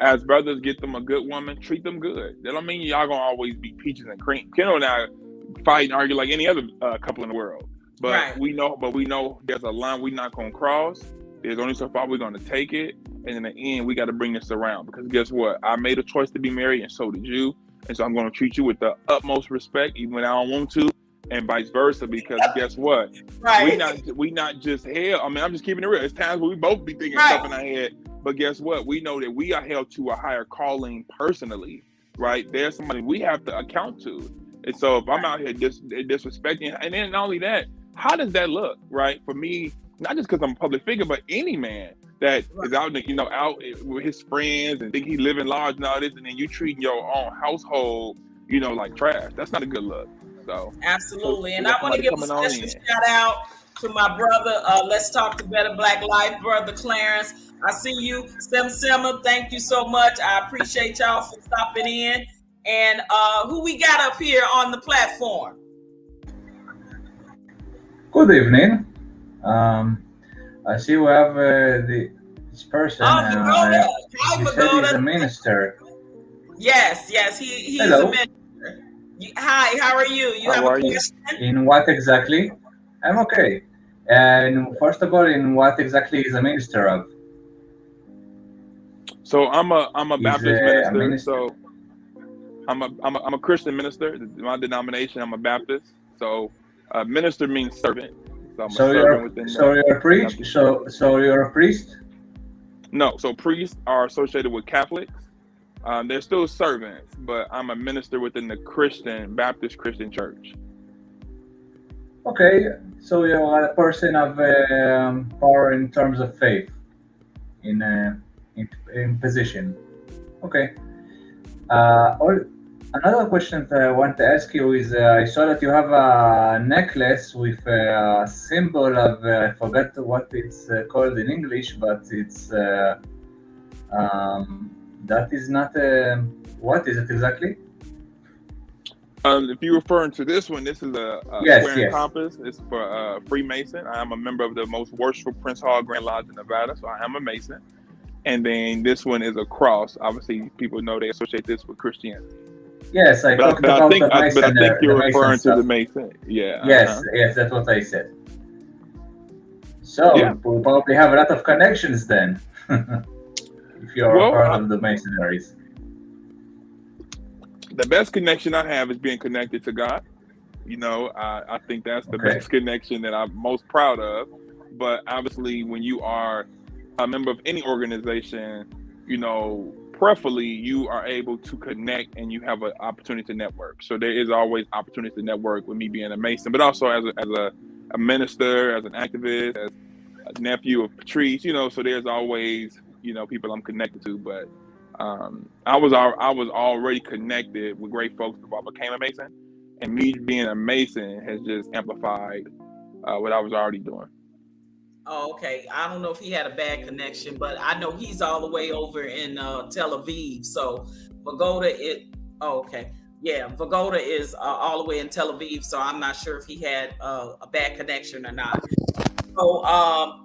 as brothers, get them a good woman, treat them good. That don't mean y'all gonna always be peaches and cream. Kendall and I fight and argue like any other couple in the world. But we know there's a line we're not gonna cross. There's only so far we're gonna take it. And in the end, we gotta bring this around. Because guess what? I made a choice to be married, and so did you. And so I'm gonna treat you with the utmost respect, even when I don't want to, and vice versa. Because guess what? We not just held. I mean, I'm just keeping it real. It's times where we both be thinking stuff in our head. But guess what? We know that we are held to a higher calling personally, right? There's somebody we have to account to. And so if I'm out here disrespecting, and then not only that, how does that look, right? For me, not just because I'm a public figure, but any man that is out, you know, out with his friends and think he's living large and all this, and then you treating your own household, you know, like trash. That's not a good look. So absolutely. And I want to give a special shout out to my brother. Let's talk to Better Black Life, brother Clarence. I see you, Simma. Thank you so much. I appreciate y'all for stopping in. And who we got up here on the platform? Good evening. I see we have this person. He said he's a minister. Yes, yes, he's a Hello. minister. Hi, how are you? You have How a are you? question? In what exactly? I'm okay. And first of all, in what exactly is a minister of? So I'm a Is Baptist a minister. minister? So I'm a Christian minister. My denomination, I'm a Baptist. So minister means servant. So I'm a So servant you're within the so you're a priest. Baptist Church. So you're a priest. No, so priests are associated with Catholics. They're still servants, but I'm a minister within the Christian Baptist Christian Church. Okay. So you're a person of power in terms of faith in in position. Okay. Or another question that I want to ask you is I saw that you have a necklace with a symbol of I forgot what it's called in English, but it's that is not what is it exactly? If you're referring to this one, this is a Yes, square and yes. compass. It's for Freemason. I am a member of the most worshipful Prince Hall Grand Lodge in Nevada, so I am a Mason. And then this one is a cross. Obviously, people know they associate this with Christianity. Yes, I But talked but I about think the Mason, you're the Mason referring to the stuff. Mason. Yeah. Yes, yes, that's what I said. Yeah. So we'll probably have a lot of connections then, if you're a Well, part of the Masonaries. the best connection I have is being connected to God. I think that's the Okay. best connection that I'm most proud of. But obviously, when you are a member of any organization, preferably you are able to connect and you have an opportunity to network. So there is always opportunity to network with me being a Mason, but also as a minister, as an activist, as a nephew of Patrice. So there's always people I'm connected to. But I was already connected with great folks before I became a Mason, and me being a Mason has just amplified what I was already doing. Oh, okay. I don't know if he had a bad connection, but I know he's all the way over in Tel Aviv. So Vagoda, oh, okay. Yeah, Vagoda is all the way in Tel Aviv. So I'm not sure if he had a bad connection or not. So, I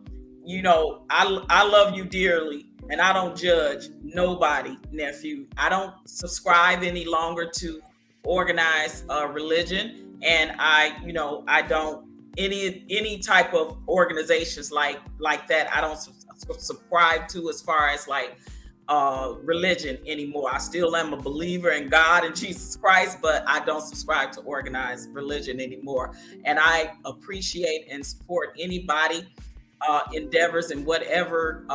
love you dearly, and I don't judge nobody, nephew. I don't subscribe any longer to organized religion, and I don't any type of organizations like that. I don't subscribe to as far as like religion anymore. I still am a believer in God and Jesus Christ, but I don't subscribe to organized religion anymore. And I appreciate and support anybody endeavors in whatever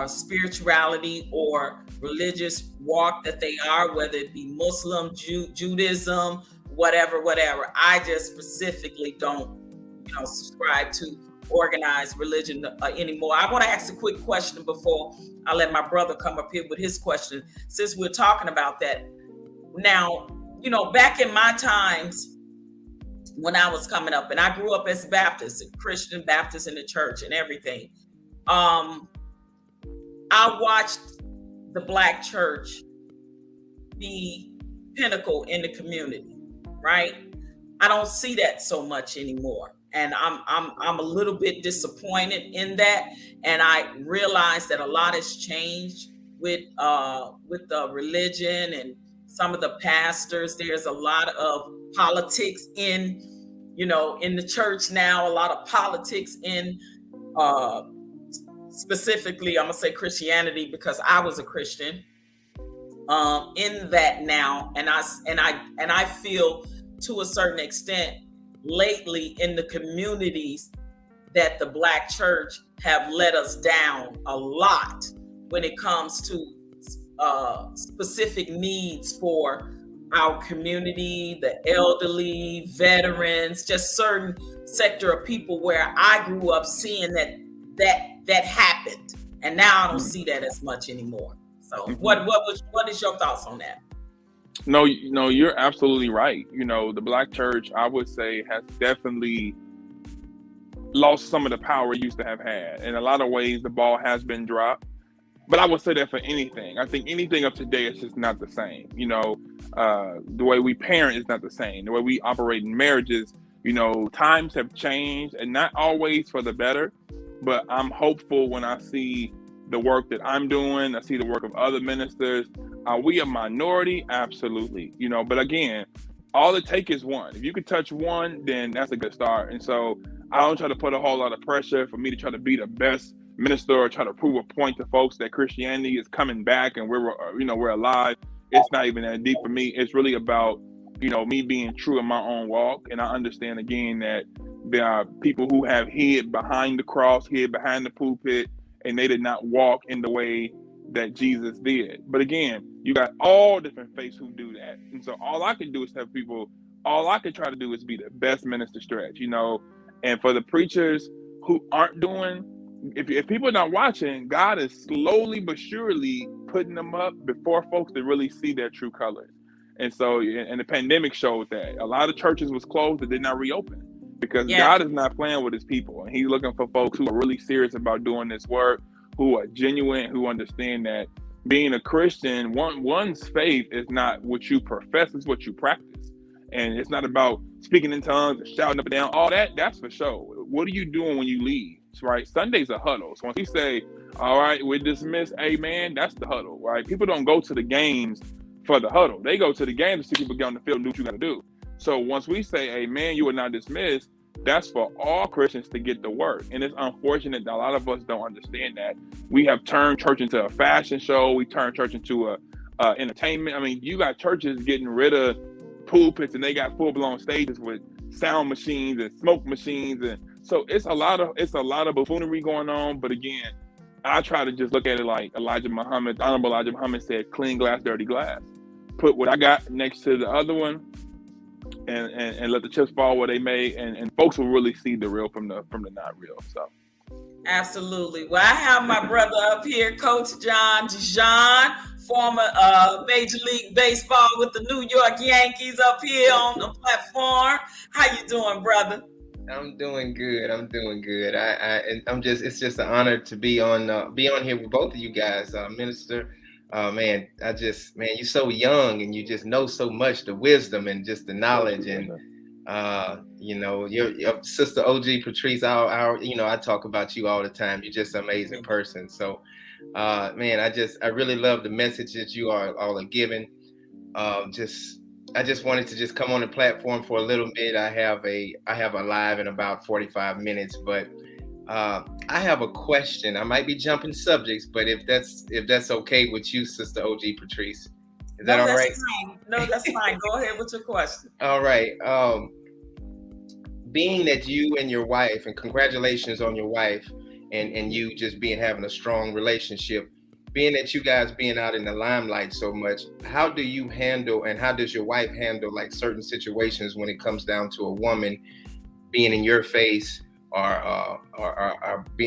spirituality or religious walk that they are, whether it be Muslim, Judaism, whatever. I just specifically don't, subscribe to organized religion anymore. I want to ask a quick question before I let my brother come up here with his question. Since we're talking about that now, back in my times when I was coming up, and I grew up as Baptist, a Christian Baptist in the church and everything. I watched the Black church be pinnacle in the community, right? I don't see that so much anymore. And I'm a little bit disappointed in that. And I realize that a lot has changed with the religion and some of the pastors. There's a lot of politics in the church now, a lot of politics in specifically, I'm gonna say Christianity because I was a Christian in that now. And I feel to a certain extent lately in the communities that the Black church have let us down a lot when it comes to specific needs for our community, the elderly, veterans, just certain sector of people where I grew up seeing that happened, and now I don't see that as much anymore. So, what is your thoughts on that? No, you're absolutely right. The Black church, I would say, has definitely lost some of the power it used to have had. In a lot of ways, the ball has been dropped. But I would say that for anything. I think anything of today is just not the same. The way we parent is not the same. The way we operate in marriages, times have changed, and not always for the better. But I'm hopeful when I see the work that I'm doing. I see the work of other ministers. Are we a minority? Absolutely. You know, but again, all it takes is one. If you could touch one, then that's a good start. And so I don't try to put a whole lot of pressure for me to try to be the best minister or try to prove a point to folks that Christianity is coming back and we're alive. It's not even that deep for me. It's really about, me being true in my own walk. And I understand again that there are people who have hid behind the cross, hid behind the pulpit, and they did not walk in the way that Jesus did. But again, you got all different faiths who do that. And so all I can do is tell people, all I can try to do is be the best minister stretch, and for the preachers who aren't doing, if people are not watching, God is slowly but surely putting them up before folks that really see their true colors. And so, and the pandemic showed that a lot of churches was closed that did not reopen because God is not playing with his people. And he's looking for folks who are really serious about doing this work, who are genuine, who understand that being a Christian, one's faith is not what you profess, it's what you practice. And it's not about speaking in tongues and shouting up and down. All that's for show. What are you doing when you leave? Right? Sunday's a huddle. So when we say, all right, we're dismissed, amen, that's the huddle, right? People don't go to the games for the huddle. They go to the game to see people get on the field and do what you got to do. So once we say, amen, you are not dismissed, that's for all Christians to get the work. And it's unfortunate that a lot of us don't understand that. We have turned church into a fashion show. We turned church into a entertainment. I mean, you got churches getting rid of pulpits and they got full-blown stages with sound machines and smoke machines, and so it's a lot of buffoonery going on. But again, I try to just look at it like Honorable Elijah Muhammad said, clean glass, dirty glass. Put what I got next to the other one and let the chips fall where they may, and folks will really see the real from the not real. So absolutely. Well, I have my brother up here, Coach John Dijon, former Major League Baseball with the New York Yankees, up here on the platform. How you doing, brother? I'm doing good. It's just an honor to be on here with both of you guys, Minister. Man, you're so young and you just know so much, the wisdom and just the knowledge, and your sister OG Patrice. I talk about you all the time. You're just an amazing person. So, man, I really love the message that you all are giving. I just wanted to just come on the platform for a little bit. I have a live in about 45 minutes, but I have a question. I might be jumping subjects, but if that's okay with you, Sister OG Patrice, is that all right? Fine. No, that's fine. Go ahead with your question. All right. Being that you and your wife, and congratulations on your wife, and you just having a strong relationship. Being that you guys being out in the limelight so much, how do you handle, and how does your wife handle like certain situations when it comes down to a woman being in your face, or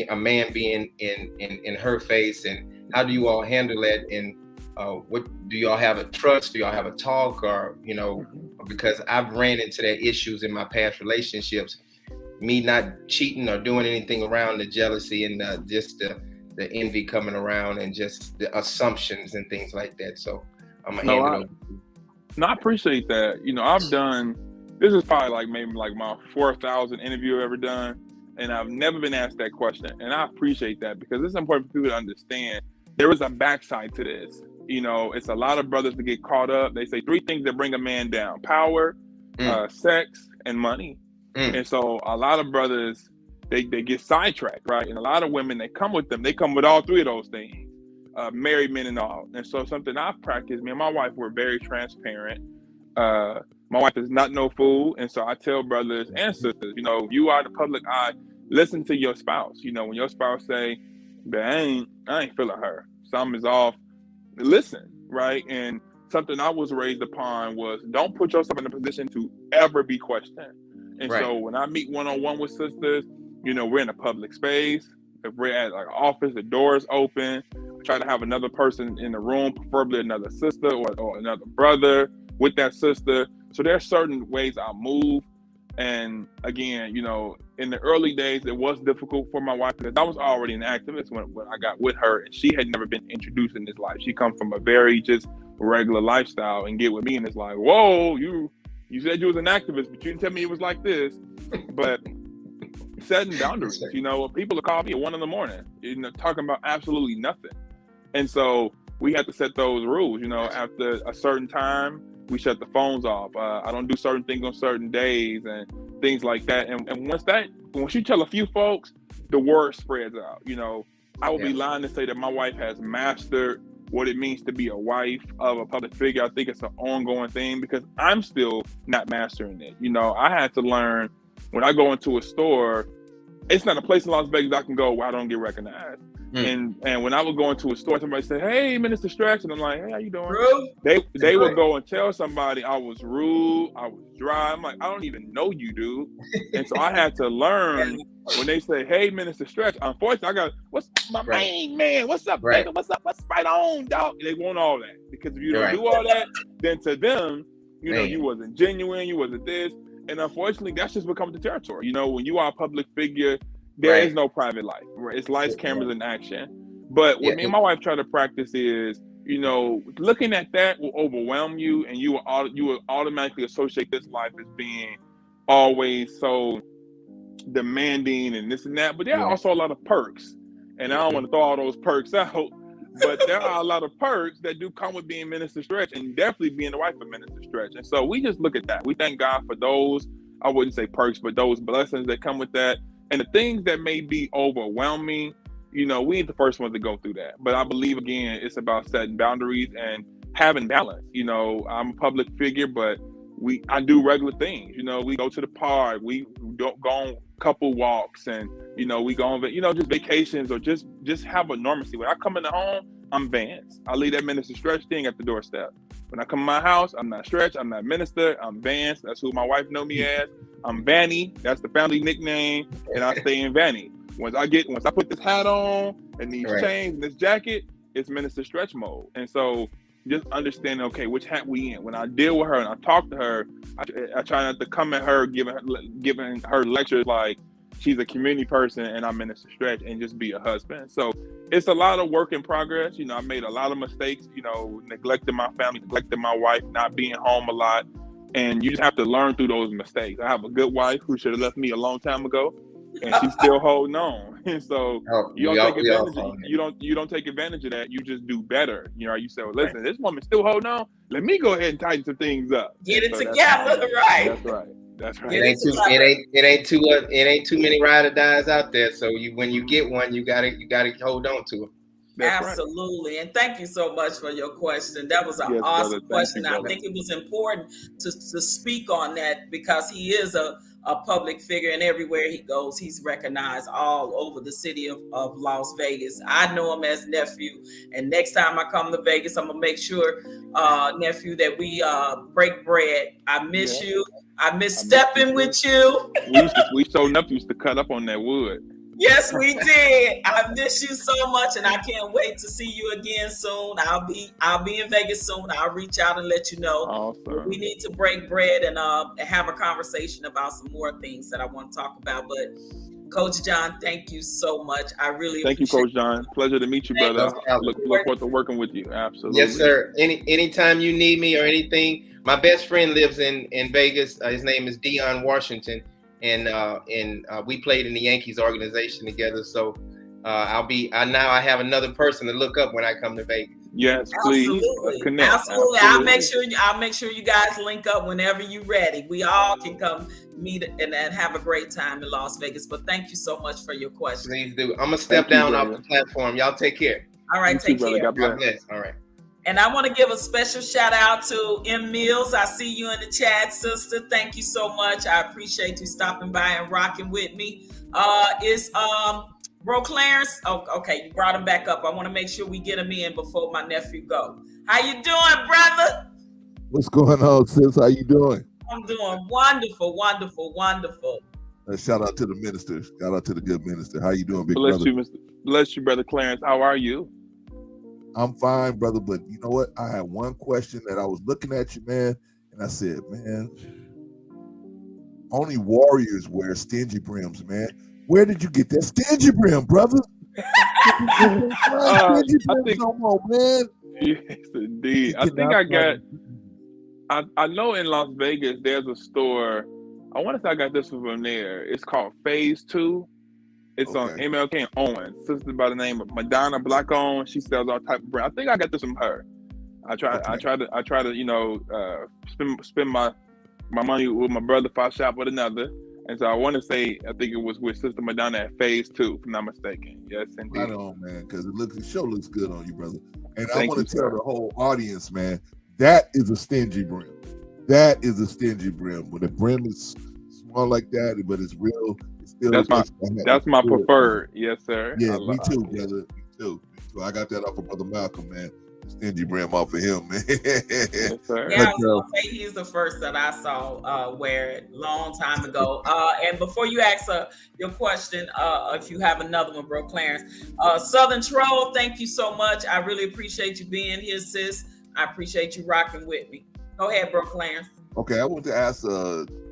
a man being in her face, and how do you all handle that? And what do y'all have a trust? Do y'all have a talk, or because I've ran into that issues in my past relationships, me not cheating or doing anything around the jealousy and just the envy coming around and just the assumptions and things like that. So I'm gonna hand it over. No, I appreciate that. I've done, this is probably maybe my 4,000 interview I've ever done, and I've never been asked that question. And I appreciate that because it's important for people to understand there is a backside to this. It's a lot of brothers that get caught up. They say 3 things that bring a man down: power, sex, and money. And so a lot of brothers, they get sidetracked, right? And a lot of women, they come with all 3 of those things, married men and all. And so something I've practiced, me and my wife, we're very transparent. My wife is not no fool. And so I tell brothers and sisters, you are the public eye, listen to your spouse. When your spouse say, but I ain't feeling her, something is off, listen, right? And something I was raised upon was don't put yourself in a position to ever be questioned. And so when I meet one-on-one with sisters, we're in a public space. If we're at an office, the door's open. I try to have another person in the room, preferably another sister or another brother with that sister. So there are certain ways I move. And again, in the early days, it was difficult for my wife because I was already an activist when I got with her, and she had never been introduced in this life. She comes from a very just regular lifestyle, and get with me, and it's like, whoa, you said you was an activist, but you didn't tell me it was like this. But setting boundaries, people will call me at 1 a.m, talking about absolutely nothing. And so we had to set those rules. After a certain time, we shut the phones off. I don't do certain things on certain days and things like that. And once you tell a few folks, the word spreads out. I would be lying to say that my wife has mastered what it means to be a wife of a public figure. I think it's an ongoing thing because I'm still not mastering it. I had to learn when I go into a store, it's not a place in Las Vegas I can go where I don't get recognized. And when I would go into a store, somebody said, "Hey, Minister Stretch," and I'm like, "Hey, how you doing?" Rude. They would go and tell somebody I was rude, I was dry. I'm like, I don't even know you, dude. And so I had to learn when they say, "Hey, Minister Stretch," unfortunately, I got, "What's my main man? What's up, nigga? What's up? What's right on, dog?" They want all that because if you don't do all that, then to them, you wasn't genuine, you wasn't this. And unfortunately, that's just become the territory. When you are a public figure, there is no private life. It's lights, cameras, and action. But what me and my wife try to practice is, looking at that will overwhelm you, and you will automatically associate this life as being always so demanding and this and that. But there are also a lot of perks, and I don't want to throw all those perks out. But there are a lot of perks that do come with being Minister Stretch, and definitely being the wife of Minister Stretch. And so we just look at that. We thank God for those, I wouldn't say perks, but those blessings that come with that. And the things that may be overwhelming, we ain't the first ones to go through that. But I believe, again, it's about setting boundaries and having balance. I'm a public figure, but I do regular things. We go to the park, we don't go on couple walks, and we go on just vacations, or just have a normalcy. When I come in the home, I'm Vance. I leave that Minister Stretch thing at the doorstep. When I come to my house, I'm not Stretch, I'm not Minister, I'm Vance. That's who my wife know me as. I'm Vanny. That's the family nickname, and I stay in Vanny. Once I put this hat on and these chains and this jacket, it's Minister Stretch mode. And so just understanding, okay, which hat we in. When I deal with her and I talk to her, I try not to come at her giving her lectures like she's a community person and I'm Minister Stretch, and just be a husband. So it's a lot of work in progress. I made a lot of mistakes, neglecting my family, neglecting my wife, not being home a lot. And you just have to learn through those mistakes. I have a good wife who should have left me a long time ago, and she's still holding on. And so you don't take advantage of that. You just do better. You say, well, listen, this woman's still holding on. Let me go ahead and tighten some things up. Get it together, right? That's right. It ain't too many ride or dies out there. So when you get one, you gotta hold on to it. That's absolutely. Right. And thank you so much for your question. That was an awesome question. I think it was important to speak on that because he is a public figure, and everywhere he goes, he's recognized all over the city of Las Vegas. I know him as nephew, and next time I come to Vegas, I'm gonna make sure, nephew, that we break bread. I miss you. I miss stepping with you. We showed up, used to cut up on that wood. Yes, we did. I miss you so much, and I can't wait to see you again soon. I'll be in Vegas soon. I'll reach out and let you know. Awesome. We need to break bread and have a conversation about some more things that I want to talk about. But Coach John, thank you so much. I really thank you, Coach John. Pleasure to meet you, brother. Look forward to working with you. Absolutely. Yes, sir. Anytime you need me or anything, my best friend lives in Vegas. His name is Dion Washington. And we played in the Yankees organization together. So I have another person to look up when I come to Vegas. Yes, please. Absolutely. I'll make sure you guys link up whenever you're ready. We all can come meet and have a great time in Las Vegas. But thank you so much for your question. Please do. I'm gonna step down off the platform. Y'all take care. All right, take care. God bless. All right. And I want to give a special shout out to M. Mills. I see you in the chat, sister. Thank you so much. I appreciate you stopping by and rocking with me. It's Bro Clarence. Oh, okay, you brought him back up. I want to make sure we get him in before my nephew go. How you doing, brother? What's going on, sis? How you doing? I'm doing wonderful, wonderful, wonderful. Shout out to the minister. Shout out to the good minister. How you doing, big brother? Bless you, brother Clarence. How are you? I'm fine, brother, but you know what? I had one question that I was looking at you, man, and I said, man, only warriors wear stingy brims, man. Where did you get that stingy brim, brother? Stingy brims no more, man. Yes, indeed. I think I know in Las Vegas there's a store. I want to say I got this one from there. It's called Phase 2. It's on Okay. MLK and Owens. Sister by the name of Madonna, black owned. She sells all type of brand. I think I got this from her. I try to you know, spend my money with my brother if I shop with another. And so I want to say, I think it was with Sister Madonna at Phase 2, if I'm not mistaken. Yes, indeed. Right on, man, because the show looks good on you, brother. And I Thank want you, to tell sir. the whole audience, man, that is a stingy brim. That is a stingy brim. When the brim is small like that, but it's real, it's still That's my good, preferred. Yes, sir. Yeah, I me too, yeah. brother. Me too. I got that off of Brother Malcolm, man. The stingy brim off of him, man. Yes, sir. Yeah, I was gonna say he's the first that I saw wear it long time ago. And before you ask your question, if you have another one, bro, Clarence, Southern Troll, thank you so much. I really appreciate you being here, sis. I appreciate you rocking with me. Go ahead, bro, Clarence. Okay, I want to ask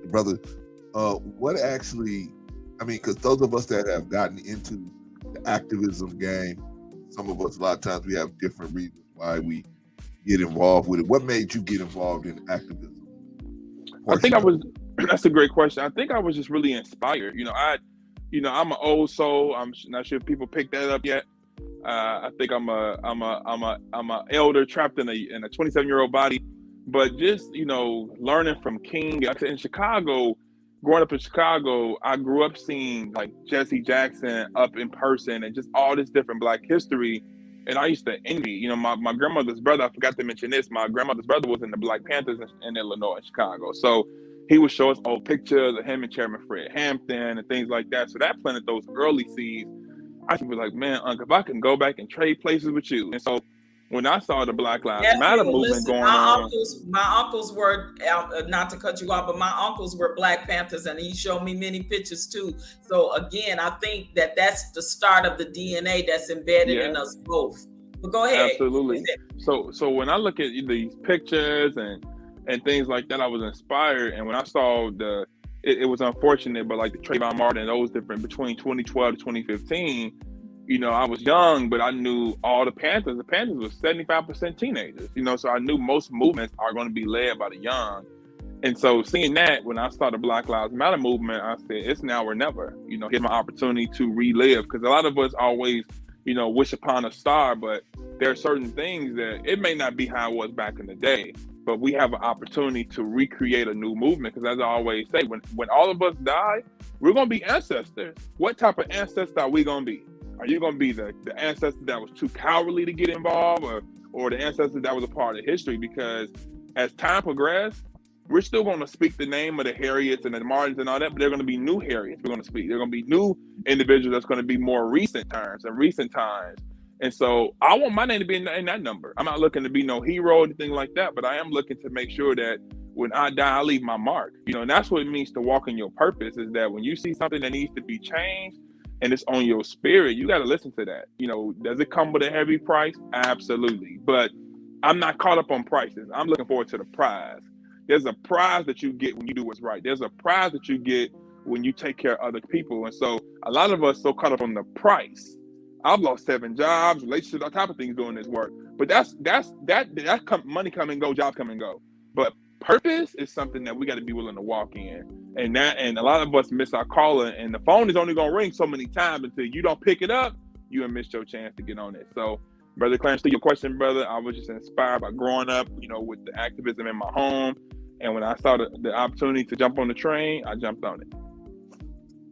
brother, what actually, I mean, because those of us that have gotten into the activism game, some of us, a lot of times we have different reasons why we get involved with it. What made you get involved in activism? I think that's a great question. I think I was just really inspired. You know, I'm an old soul. I'm not sure if people picked that up yet. I think I'm a elder trapped in a 27-year-old body. But just, you know, learning from King in Chicago, growing up in Chicago, I grew up seeing like Jesse Jackson up in person and just all this different Black history. And I used to envy, you know, my grandmother's brother, I forgot to mention this, my grandmother's brother was in the Black Panthers in Illinois, Chicago. So he would show us old pictures of him and Chairman Fred Hampton and things like that. So that planted those early seeds. I should be like, man, Uncle, if I can go back and trade places with you. And so when I saw the Black Lives Matter movement going on, my uncles were, not to cut you off, but my uncles were Black Panthers, and he showed me many pictures too. So again, I think that's the start of the DNA that's embedded in us both. But go ahead. Absolutely. So when I look at these pictures and things like that, I was inspired. And when I saw it was unfortunate, but like the Trayvon Martin and those different between 2012 to 2015. You know, I was young, but I knew all the Panthers. The Panthers were 75% teenagers, you know, so I knew most movements are going to be led by the young. And so seeing that, when I saw the Black Lives Matter movement, I said, it's now or never, you know, here's my opportunity to relive. Because a lot of us always, you know, wish upon a star, but there are certain things that it may not be how it was back in the day, but we have an opportunity to recreate a new movement. Because as I always say, when all of us die, we're going to be ancestors. What type of ancestor are we going to be? Are you going to be the ancestor that was too cowardly to get involved, or the ancestor that was a part of history? Because as time progressed, we're still going to speak the name of the Harriets and the Martins and all that, but they're going to be new Harriets we're going to speak. They're going to be new individuals that's going to be more recent times. And so I want my name to be in that number. I'm not looking to be no hero or anything like that, but I am looking to make sure that when I die, I leave my mark. You know, and that's what it means to walk in your purpose, is that when you see something that needs to be changed, and it's on your spirit, you got to listen to that. You know, does it come with a heavy price? Absolutely. But I'm not caught up on prices. I'm looking forward to the prize. There's a prize that you get when you do what's right. There's a prize that you get when you take care of other people. And so a lot of us so caught up on the price. I've lost 7 jobs, relationships, all type of things doing this work. But money come and go, jobs come and go. But purpose is something that we got to be willing to walk in. And a lot of us miss our calling, and the phone is only going to ring so many times until you don't pick it up, you have missed your chance to get on it. So, Brother Clarence, to your question, brother, I was just inspired by growing up, you know, with the activism in my home. And when I saw the opportunity to jump on the train, I jumped on it.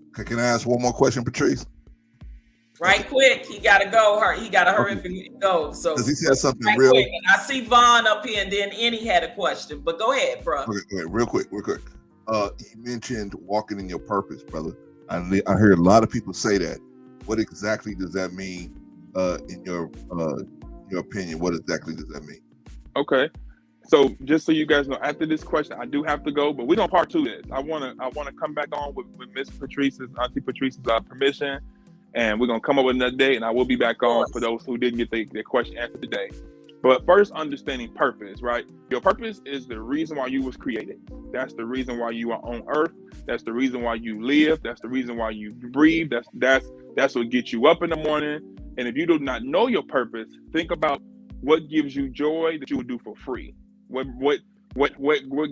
Okay, can I ask one more question, Patrice? Right quick, he got to go. He got to hurry up and go. So he said something real quick. And I see Vaughn up here, and then Annie had a question. But go ahead, bro. Okay, real quick. You mentioned walking in your purpose, brother. I heard a lot of people say that. What exactly does that mean in your opinion? What exactly does that mean? Okay. So just so you guys know, after this question, I do have to go, but we're gonna part 2 this. I wanna come back on with Miss Patrice's, Auntie Patrice's permission, and we're gonna come up with another day, and I will be back on for those who didn't get their question answered today. But first, understanding purpose, right? Your purpose is the reason why you was created. That's the reason why you are on earth. That's the reason why you live. That's the reason why you breathe. That's what gets you up in the morning. And if you do not know your purpose, think about what gives you joy that you would do for free. What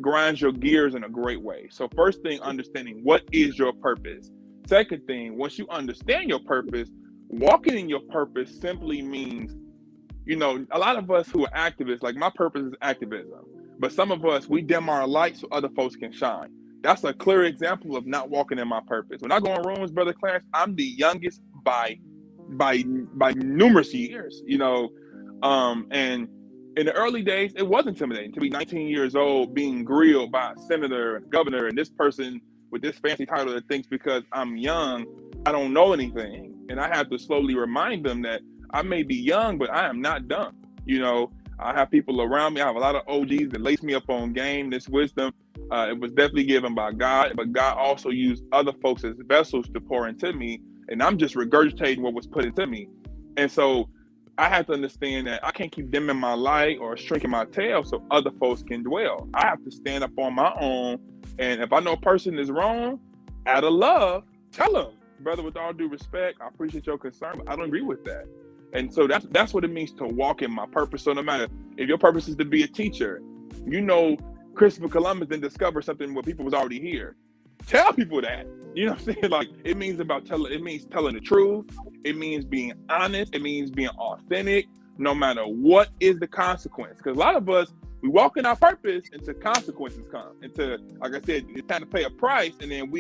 grinds your gears in a great way. So first thing, understanding what is your purpose. Second thing, once you understand your purpose, walking in your purpose simply means, you know, a lot of us who are activists, like my purpose is activism, but some of us, we dim our light so other folks can shine. That's a clear example of not walking in my purpose. When I go in rooms, Brother Clarence, I'm the youngest by numerous years, you know, and in the early days, it was intimidating to be 19 years old, being grilled by a senator and governor and this person with this fancy title that thinks because I'm young, I don't know anything. And I have to slowly remind them that I may be young, but I am not dumb. You know, I have people around me. I have a lot of OGs that lace me up on game. This wisdom, it was definitely given by God, but God also used other folks as vessels to pour into me. And I'm just regurgitating what was put into me. And so I have to understand that I can't keep dimming my light or shrinking my tail so other folks can dwell. I have to stand up on my own. And if I know a person is wrong, out of love, tell them, brother, with all due respect, I appreciate your concern, but I don't agree with that. And so that's what it means to walk in my purpose. So no matter if your purpose is to be a teacher, you know, Christopher Columbus didn't discover something where people was already here. Tell people that. You know what I'm saying? Like, it means telling the truth. It means being honest. It means being authentic, no matter what is the consequence. Because a lot of us, we walk in our purpose until consequences come. Until, like I said, it's time to pay a price, and then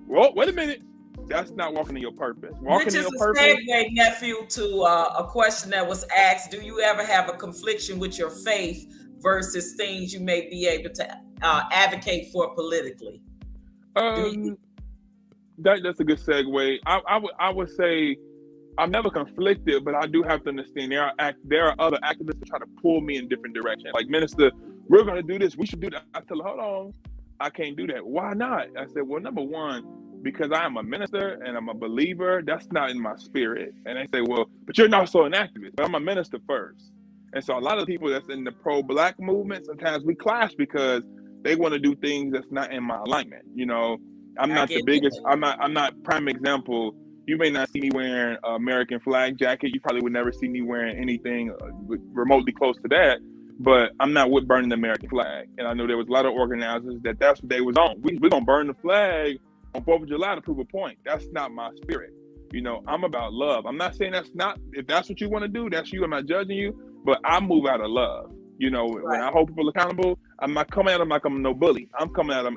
well, wait a minute. That's not walking in your purpose. Walking Which in is your a purpose. segue, nephew, to a question that was asked. Do you ever have a confliction with your faith versus things you may be able to advocate for politically? That's a good segue. I would say I'm never conflicted, but I do have to understand there are other activists that try to pull me in different directions. Like, minister, we're going to do this. We should do that. I tell her, hold on, I can't do that. Why not? I said, well, number one, because I am a minister and I'm a believer. That's not in my spirit. And they say, well, but you're not so an activist. But I'm a minister first. And so a lot of people that's in the pro-black movement, sometimes we clash because they want to do things that's not in my alignment. You know, I'm not the biggest. I'm not prime example. You may not see me wearing an American flag jacket. You probably would never see me wearing anything remotely close to that. But I'm not with burning the American flag. And I know there was a lot of organizers that's what they was on. We're going to burn the flag on 4th of July to prove a point. That's not my spirit. You know, I'm about love. I'm not saying if that's what you want to do, that's you. I'm not judging you, but I move out of love. You know, when I hold people accountable, I'm not coming at them like I'm no bully. I'm coming at them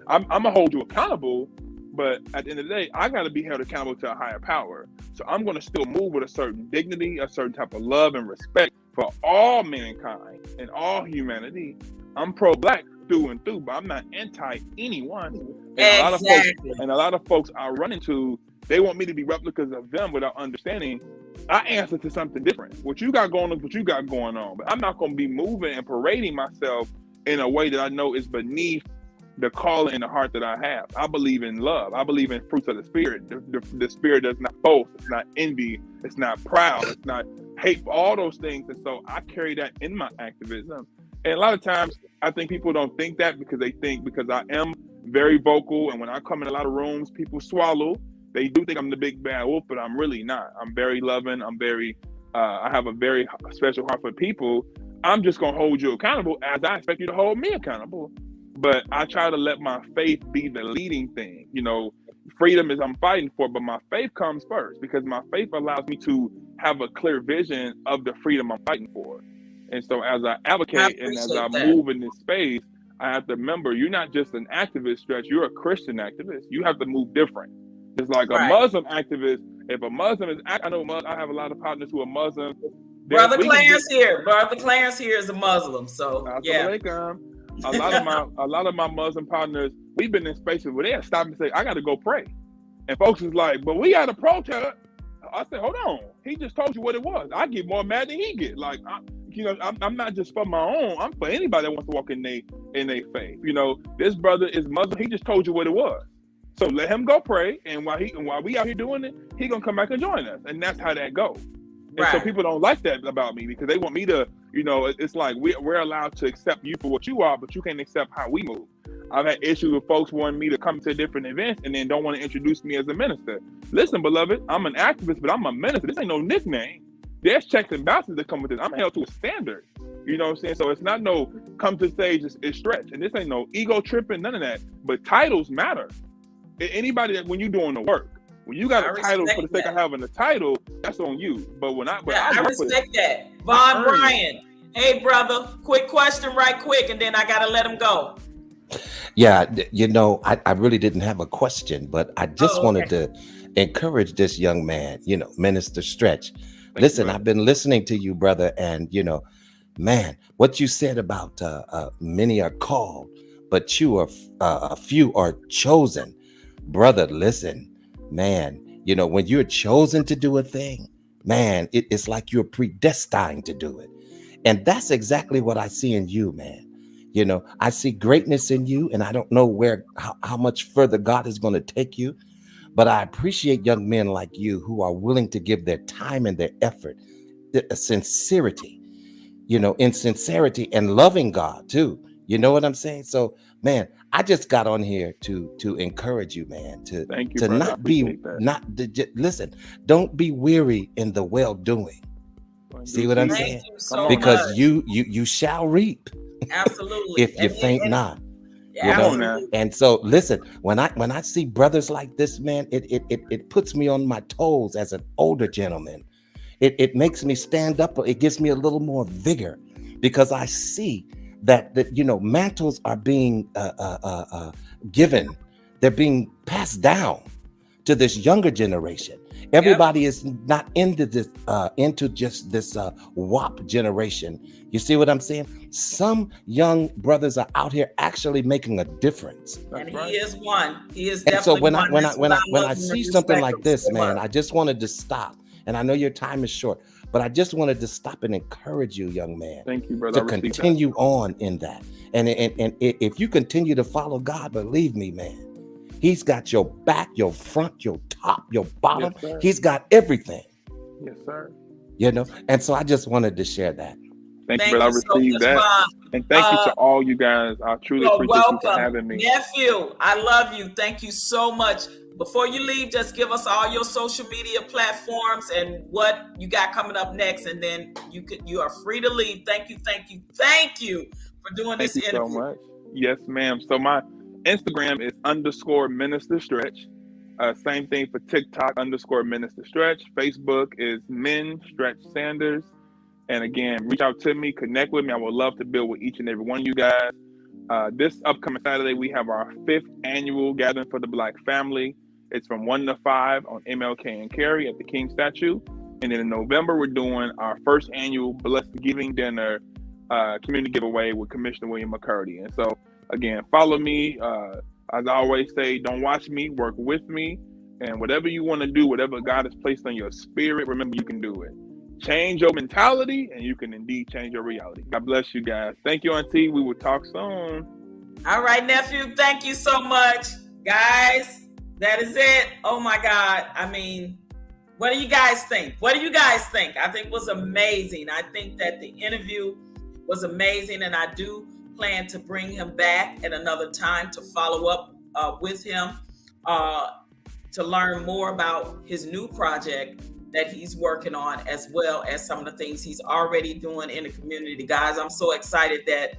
I'm going to hold you accountable, but at the end of the day, I got to be held accountable to a higher power. So I'm going to still move with a certain dignity, a certain type of love and respect for all mankind and all humanity. I'm pro-black through and through, but I'm not anti anyone. And a lot of folks I run into, they want me to be replicas of them without understanding I answer to something different. What you got going on is what you got going on. But I'm not going to be moving and parading myself in a way that I know is beneath the calling in the heart that I have. I believe in love. I believe in fruits of the spirit. The spirit does not boast. It's not envy. It's not proud. It's not hate. All those things. And so I carry that in my activism. And a lot of times I think people don't think that because they think because I am very vocal and when I come in a lot of rooms, people swallow. They do think I'm the big bad wolf, but I'm really not. I'm very loving. I'm very, I have a very special heart for people. I'm just going to hold you accountable as I expect you to hold me accountable. But I try to let my faith be the leading thing. You know, freedom is I'm fighting for, but my faith comes first because my faith allows me to have a clear vision of the freedom I'm fighting for. And so as I advocate and as I move in this space, I have to remember you're not just an activist, Stretch. You're a Christian activist. You have to move different. It's like a Muslim activist. If a Muslim is, I have a lot of partners who are Muslim. Brother Clarence here is a Muslim. So yeah. A lot of my Muslim partners, we've been in spaces where they stop and say, I got to go pray. And folks is like, but we got to protest. I said, hold on. He just told you what it was. I get more mad than he get. Like, I'm not just for my own. I'm for anybody that wants to walk in their faith. You know, this brother is Muslim. He just told you what it was. So let him go pray. And while we out here doing it, he going to come back and join us. And that's how that goes. And so people don't like that about me because they want me to, you know, it's like we're allowed to accept you for what you are, but you can't accept how we move. I've had issues with folks wanting me to come to different events and then don't want to introduce me as a minister. Listen, beloved, I'm an activist, but I'm a minister. This ain't no nickname. There's checks and balances that come with this. I'm held to a standard. You know what I'm saying? So it's not no come to stage, it's stretch. And this ain't no ego tripping, none of that. But titles matter. anybody that when you're doing the work, when you got I a title for the respect sake of that. having a title, that's on you. But when I I work for respect that. Vouaghn earn it. Bryant. Hey, brother, quick question right quick, and then I got to let him go. Yeah, you know, I really didn't have a question, but I just Oh, wanted to encourage this young man, you know, Minister Stretch. you, Listen, brother. I've been listening to you, brother, and you know, man, what you said about many are called, but a few are chosen, brother. Listen, man, you know, when you're chosen to do a thing, man, it's like you're predestined to do it, and that's exactly what I see in you, man. You know, I see greatness in you, and I don't know how much further God is going to take you, but I appreciate young men like you who are willing to give their time and their effort, sincerity, you know, in sincerity and loving God too. You know what I'm saying? So, man, I just got on here to encourage you, man, Thank you, to brother. I not be appreciate that. listen, don't be weary in the well doing. See what I'm thank saying? you so Because much. you shall reap Absolutely. if you faint not. You know? Come on now. Absolutely. And so listen, when I see brothers like this, man, it puts me on my toes as an older gentleman. It makes me stand up. It gives me a little more vigor because I see that you know, mantles are being given. They're being passed down to this younger generation. Everybody is not into just this WAP generation. You see what I'm saying? Some young brothers are out here actually making a difference. And That's right. he is one. He is And so definitely when one. That's what when love I and see respect something him like this, so man, much. I just wanted to stop. And I know your time is short, but I just wanted to stop and encourage you, young man, Thank you, brother. I to received that. continue on in that. And if you continue to follow God, believe me, man, He's got your back, your front, your top, your bottom. Yes, sir. He's got everything, Yes, sir. you know. And so I just wanted to share that. Thank you, brother. I so received much, that. Vaughn. And thank you to all you guys. I truly You're appreciate you for welcome. having me. Nephew, I love you. Thank you so much. Before you leave, just give us all your social media platforms and what you got coming up next, and then you are free to leave. Thank you for doing Thank this you so interview. much. Yes, ma'am. So my Instagram is _Minister Stretch. Same thing for TikTok _Minister Stretch. Facebook is Men Stretch Sanders. And again, reach out to me, connect with me. I would love to build with each and every one of you guys. This upcoming Saturday, we have our 5th annual Gathering for the Black Family. It's from 1 to 5 on MLK and Carey at the King Statue. And then in November, we're doing our 1st annual Blessed Giving Dinner community giveaway with Commissioner William McCurdy. And so, again, follow me. As I always say, don't watch me, work with me. And whatever you want to do, whatever God has placed on your spirit, remember you can do it. Change your mentality, and you can indeed change your reality. God bless you guys. Thank you, Auntie. We will talk soon. All right, nephew. Thank you so much, guys. That is it. Oh my God. I mean, what do you guys think? I think it was amazing. I think that the interview was amazing, and I do plan to bring him back at another time to follow up with him to learn more about his new project that he's working on, as well as some of the things he's already doing in the community. Guys, I'm so excited that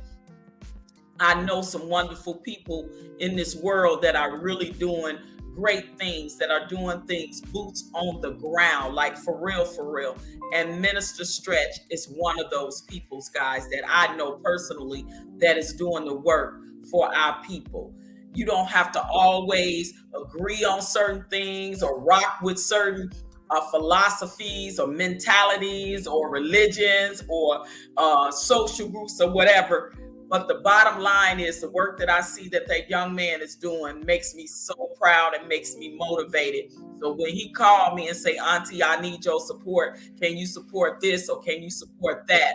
I know some wonderful people in this world that are really doing great things, that are doing things boots on the ground, like for real. And Minister Stretch is one of those peoples, guys, that I know personally that is doing the work for our people. You don't have to always agree on certain things or rock with certain philosophies or mentalities or religions or social groups or whatever. But the bottom line is the work that I see that young man is doing makes me so proud and makes me motivated. So when he called me and say, Auntie, I need your support. Can you support this or can you support that?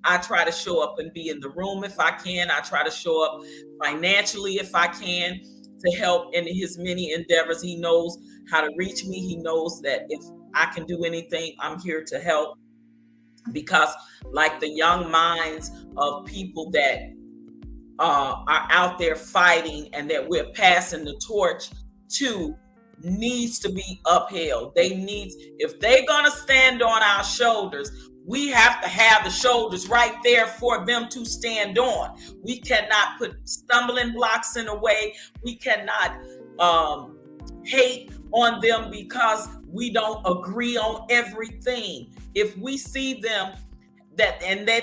I try to show up and be in the room if I can. I try to show up financially if I can to help in his many endeavors. He knows how to reach me. He knows that if I can do anything, I'm here to help. Because like the young minds of people that are out there fighting and that we're passing the torch to needs to be upheld. If they're gonna stand on our shoulders, we have to have the shoulders right there for them to stand on. We cannot put stumbling blocks in the way. We cannot hate on them because we don't agree on everything. If we see them that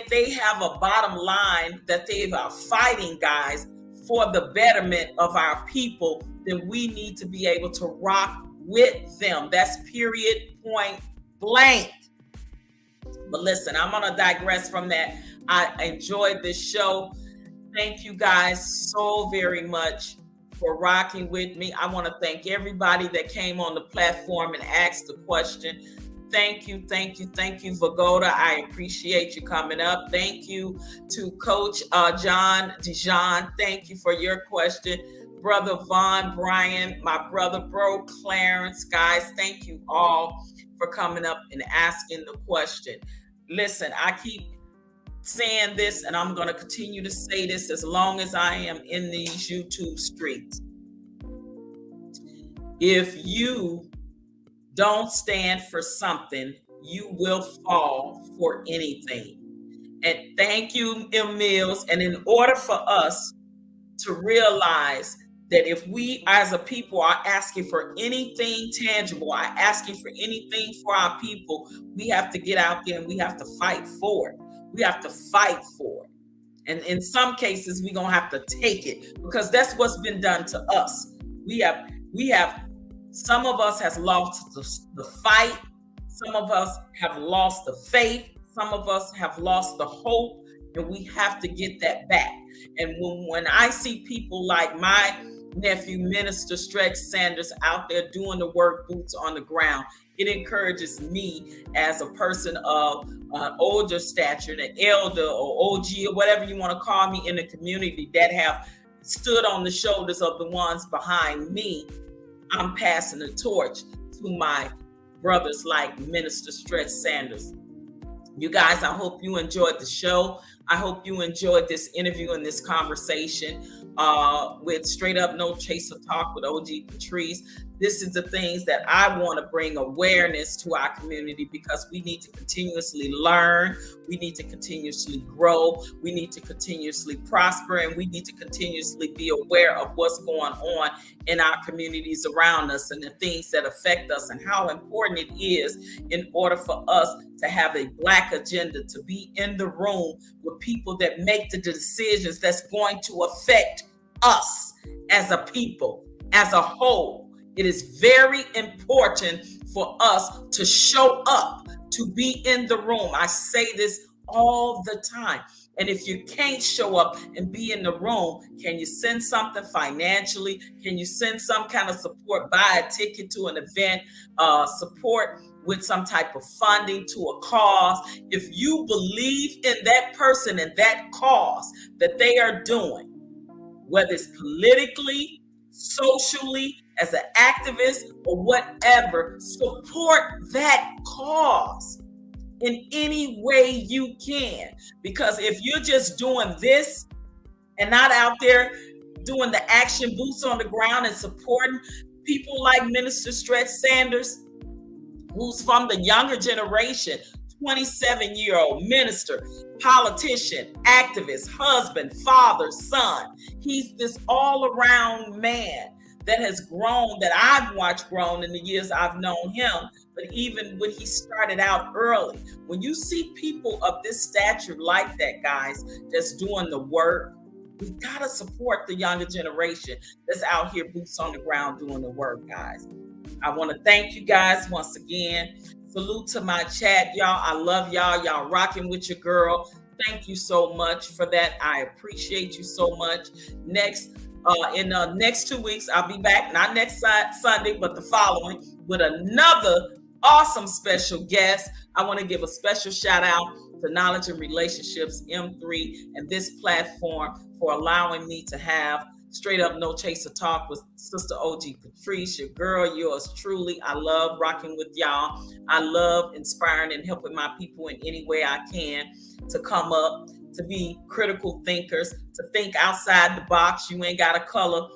they have a bottom line, that they are fighting, guys, for the betterment of our people, then we need to be able to rock with them. That's period, point blank. But listen, I'm gonna digress from that. I enjoyed this show. Thank you guys so very much for rocking with me. I want to thank everybody that came on the platform and asked the question. Thank you, Vouaghn. I appreciate you coming up. Thank you to Coach John Dijon. Thank you for your question. Brother Vouaghn Bryant, my brother, bro Clarence. Guys, thank you all for coming up and asking the question. Listen, I keep saying this, and I'm going to continue to say this as long as I am in these YouTube streets. If you don't stand for something, you will fall for anything. And thank you, Mills. And in order for us to realize that if we as a people are asking for anything tangible, are asking for anything for our people, we have to get out there and we have to fight for it. We have to fight for it. And in some cases, we're going to have to take it, because that's what's been done to us. We have, some of us has lost the fight. Some of us have lost the faith. Some of us have lost the hope, and we have to get that back. And when I see people like my nephew, Minister Stretch Sanders, out there doing the work, boots on the ground, it encourages me as a person of older stature, an elder or OG or whatever you want to call me in the community, that have stood on the shoulders of the ones behind me. I'm passing the torch to my brothers like Minister Stretch Sanders. You guys, I hope you enjoyed the show. I hope you enjoyed this interview and this conversation with Straight Up No Chaser Talk with OG Patrice. This is the things that I want to bring awareness to our community, because we need to continuously learn. We need to continuously grow. We need to continuously prosper, and we need to continuously be aware of what's going on in our communities around us and the things that affect us, and how important it is in order for us to have a Black agenda, to be in the room with people that make the decisions that's going to affect us as a people, as a whole. It is very important for us to show up, to be in the room. I say this all the time. And if you can't show up and be in the room, can you send something financially? Can you send some kind of support, buy a ticket to an event, support with some type of funding to a cause? If you believe in that person and that cause that they are doing, whether it's politically, socially, as an activist, or whatever, support that cause in any way you can. Because if you're just doing this and not out there doing the action, boots on the ground, and supporting people like Minister Stretch Sanders, who's from the younger generation, 27-year-old minister, politician, activist, husband, father, son. He's this all-around man that has grown, that I've watched grown in the years I've known him, but even when he started out early. When you see people of this stature like that, guys, that's doing the work, we gotta support the younger generation that's out here boots on the ground doing the work, guys. I want to thank you guys once again. Salute to my chat, y'all. I love y'all. Y'all rocking with your girl. Thank you so much for that. I appreciate you so much. In the next 2 weeks, I'll be back, not next Sunday, but the following, with another awesome special guest. I want to give a special shout out to Knowledge and Relationships M3 and this platform for allowing me to have Straight Up No Chaser Talk with Sister OG Patrice, your girl, yours truly. I love rocking with y'all. I love inspiring and helping my people in any way I can to come up, to be critical thinkers, to think outside the box. You ain't got a color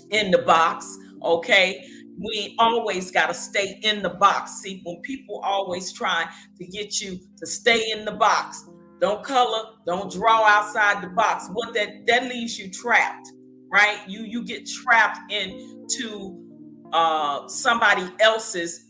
in the box, okay? We always got to stay in the box. See, when people always try to get you to stay in the box, don't color, don't draw outside the box. What that leaves you trapped, right? You get trapped into somebody else's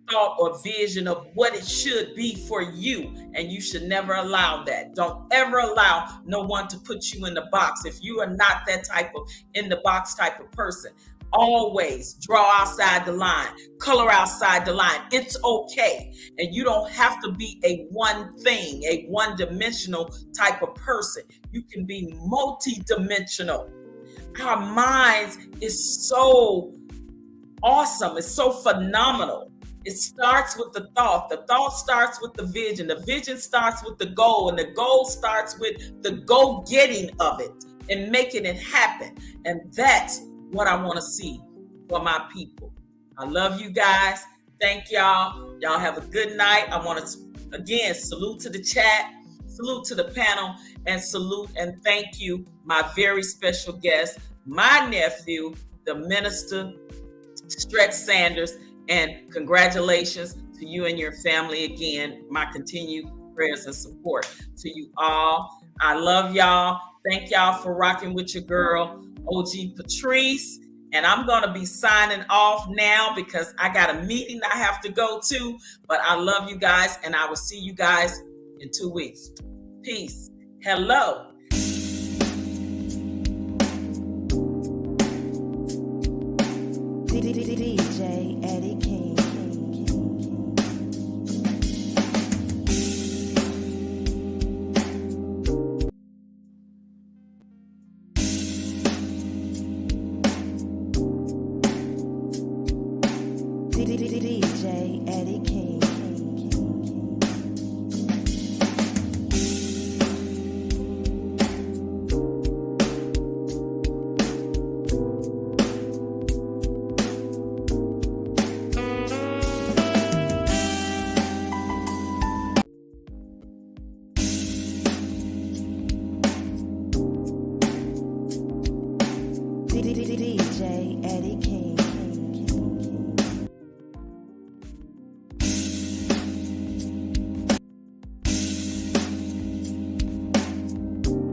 thought or vision of what it should be for you, and you should never allow that. Don't ever allow no one to put you in the box if you are not that type of in the box type of person. Always draw outside the line, color outside the line. It's okay, and you don't have to be a one thing, a one-dimensional type of person. You can be multi-dimensional. Our minds is so awesome. It's so phenomenal. It starts with the thought. The thought starts with the vision. The vision starts with the goal, and the goal starts with the go-getting of it and making it happen. And that's what I want to see for my people. I love you guys. Thank y'all. Y'all have a good night. I want to, again, salute to the chat, salute to the panel, and salute and thank you, my very special guest, my nephew, the Minister Stretch Sanders, and congratulations to you and your family again. My continued prayers and support to you all. I love y'all. Thank y'all for rocking with your girl, OG Patrice. And I'm going to be signing off now because I got a meeting I have to go to. But I love you guys, and I will see you guys in 2 weeks. Peace. Hello. DJ Eddie King. DJ Eddie King. DJ Eddie King.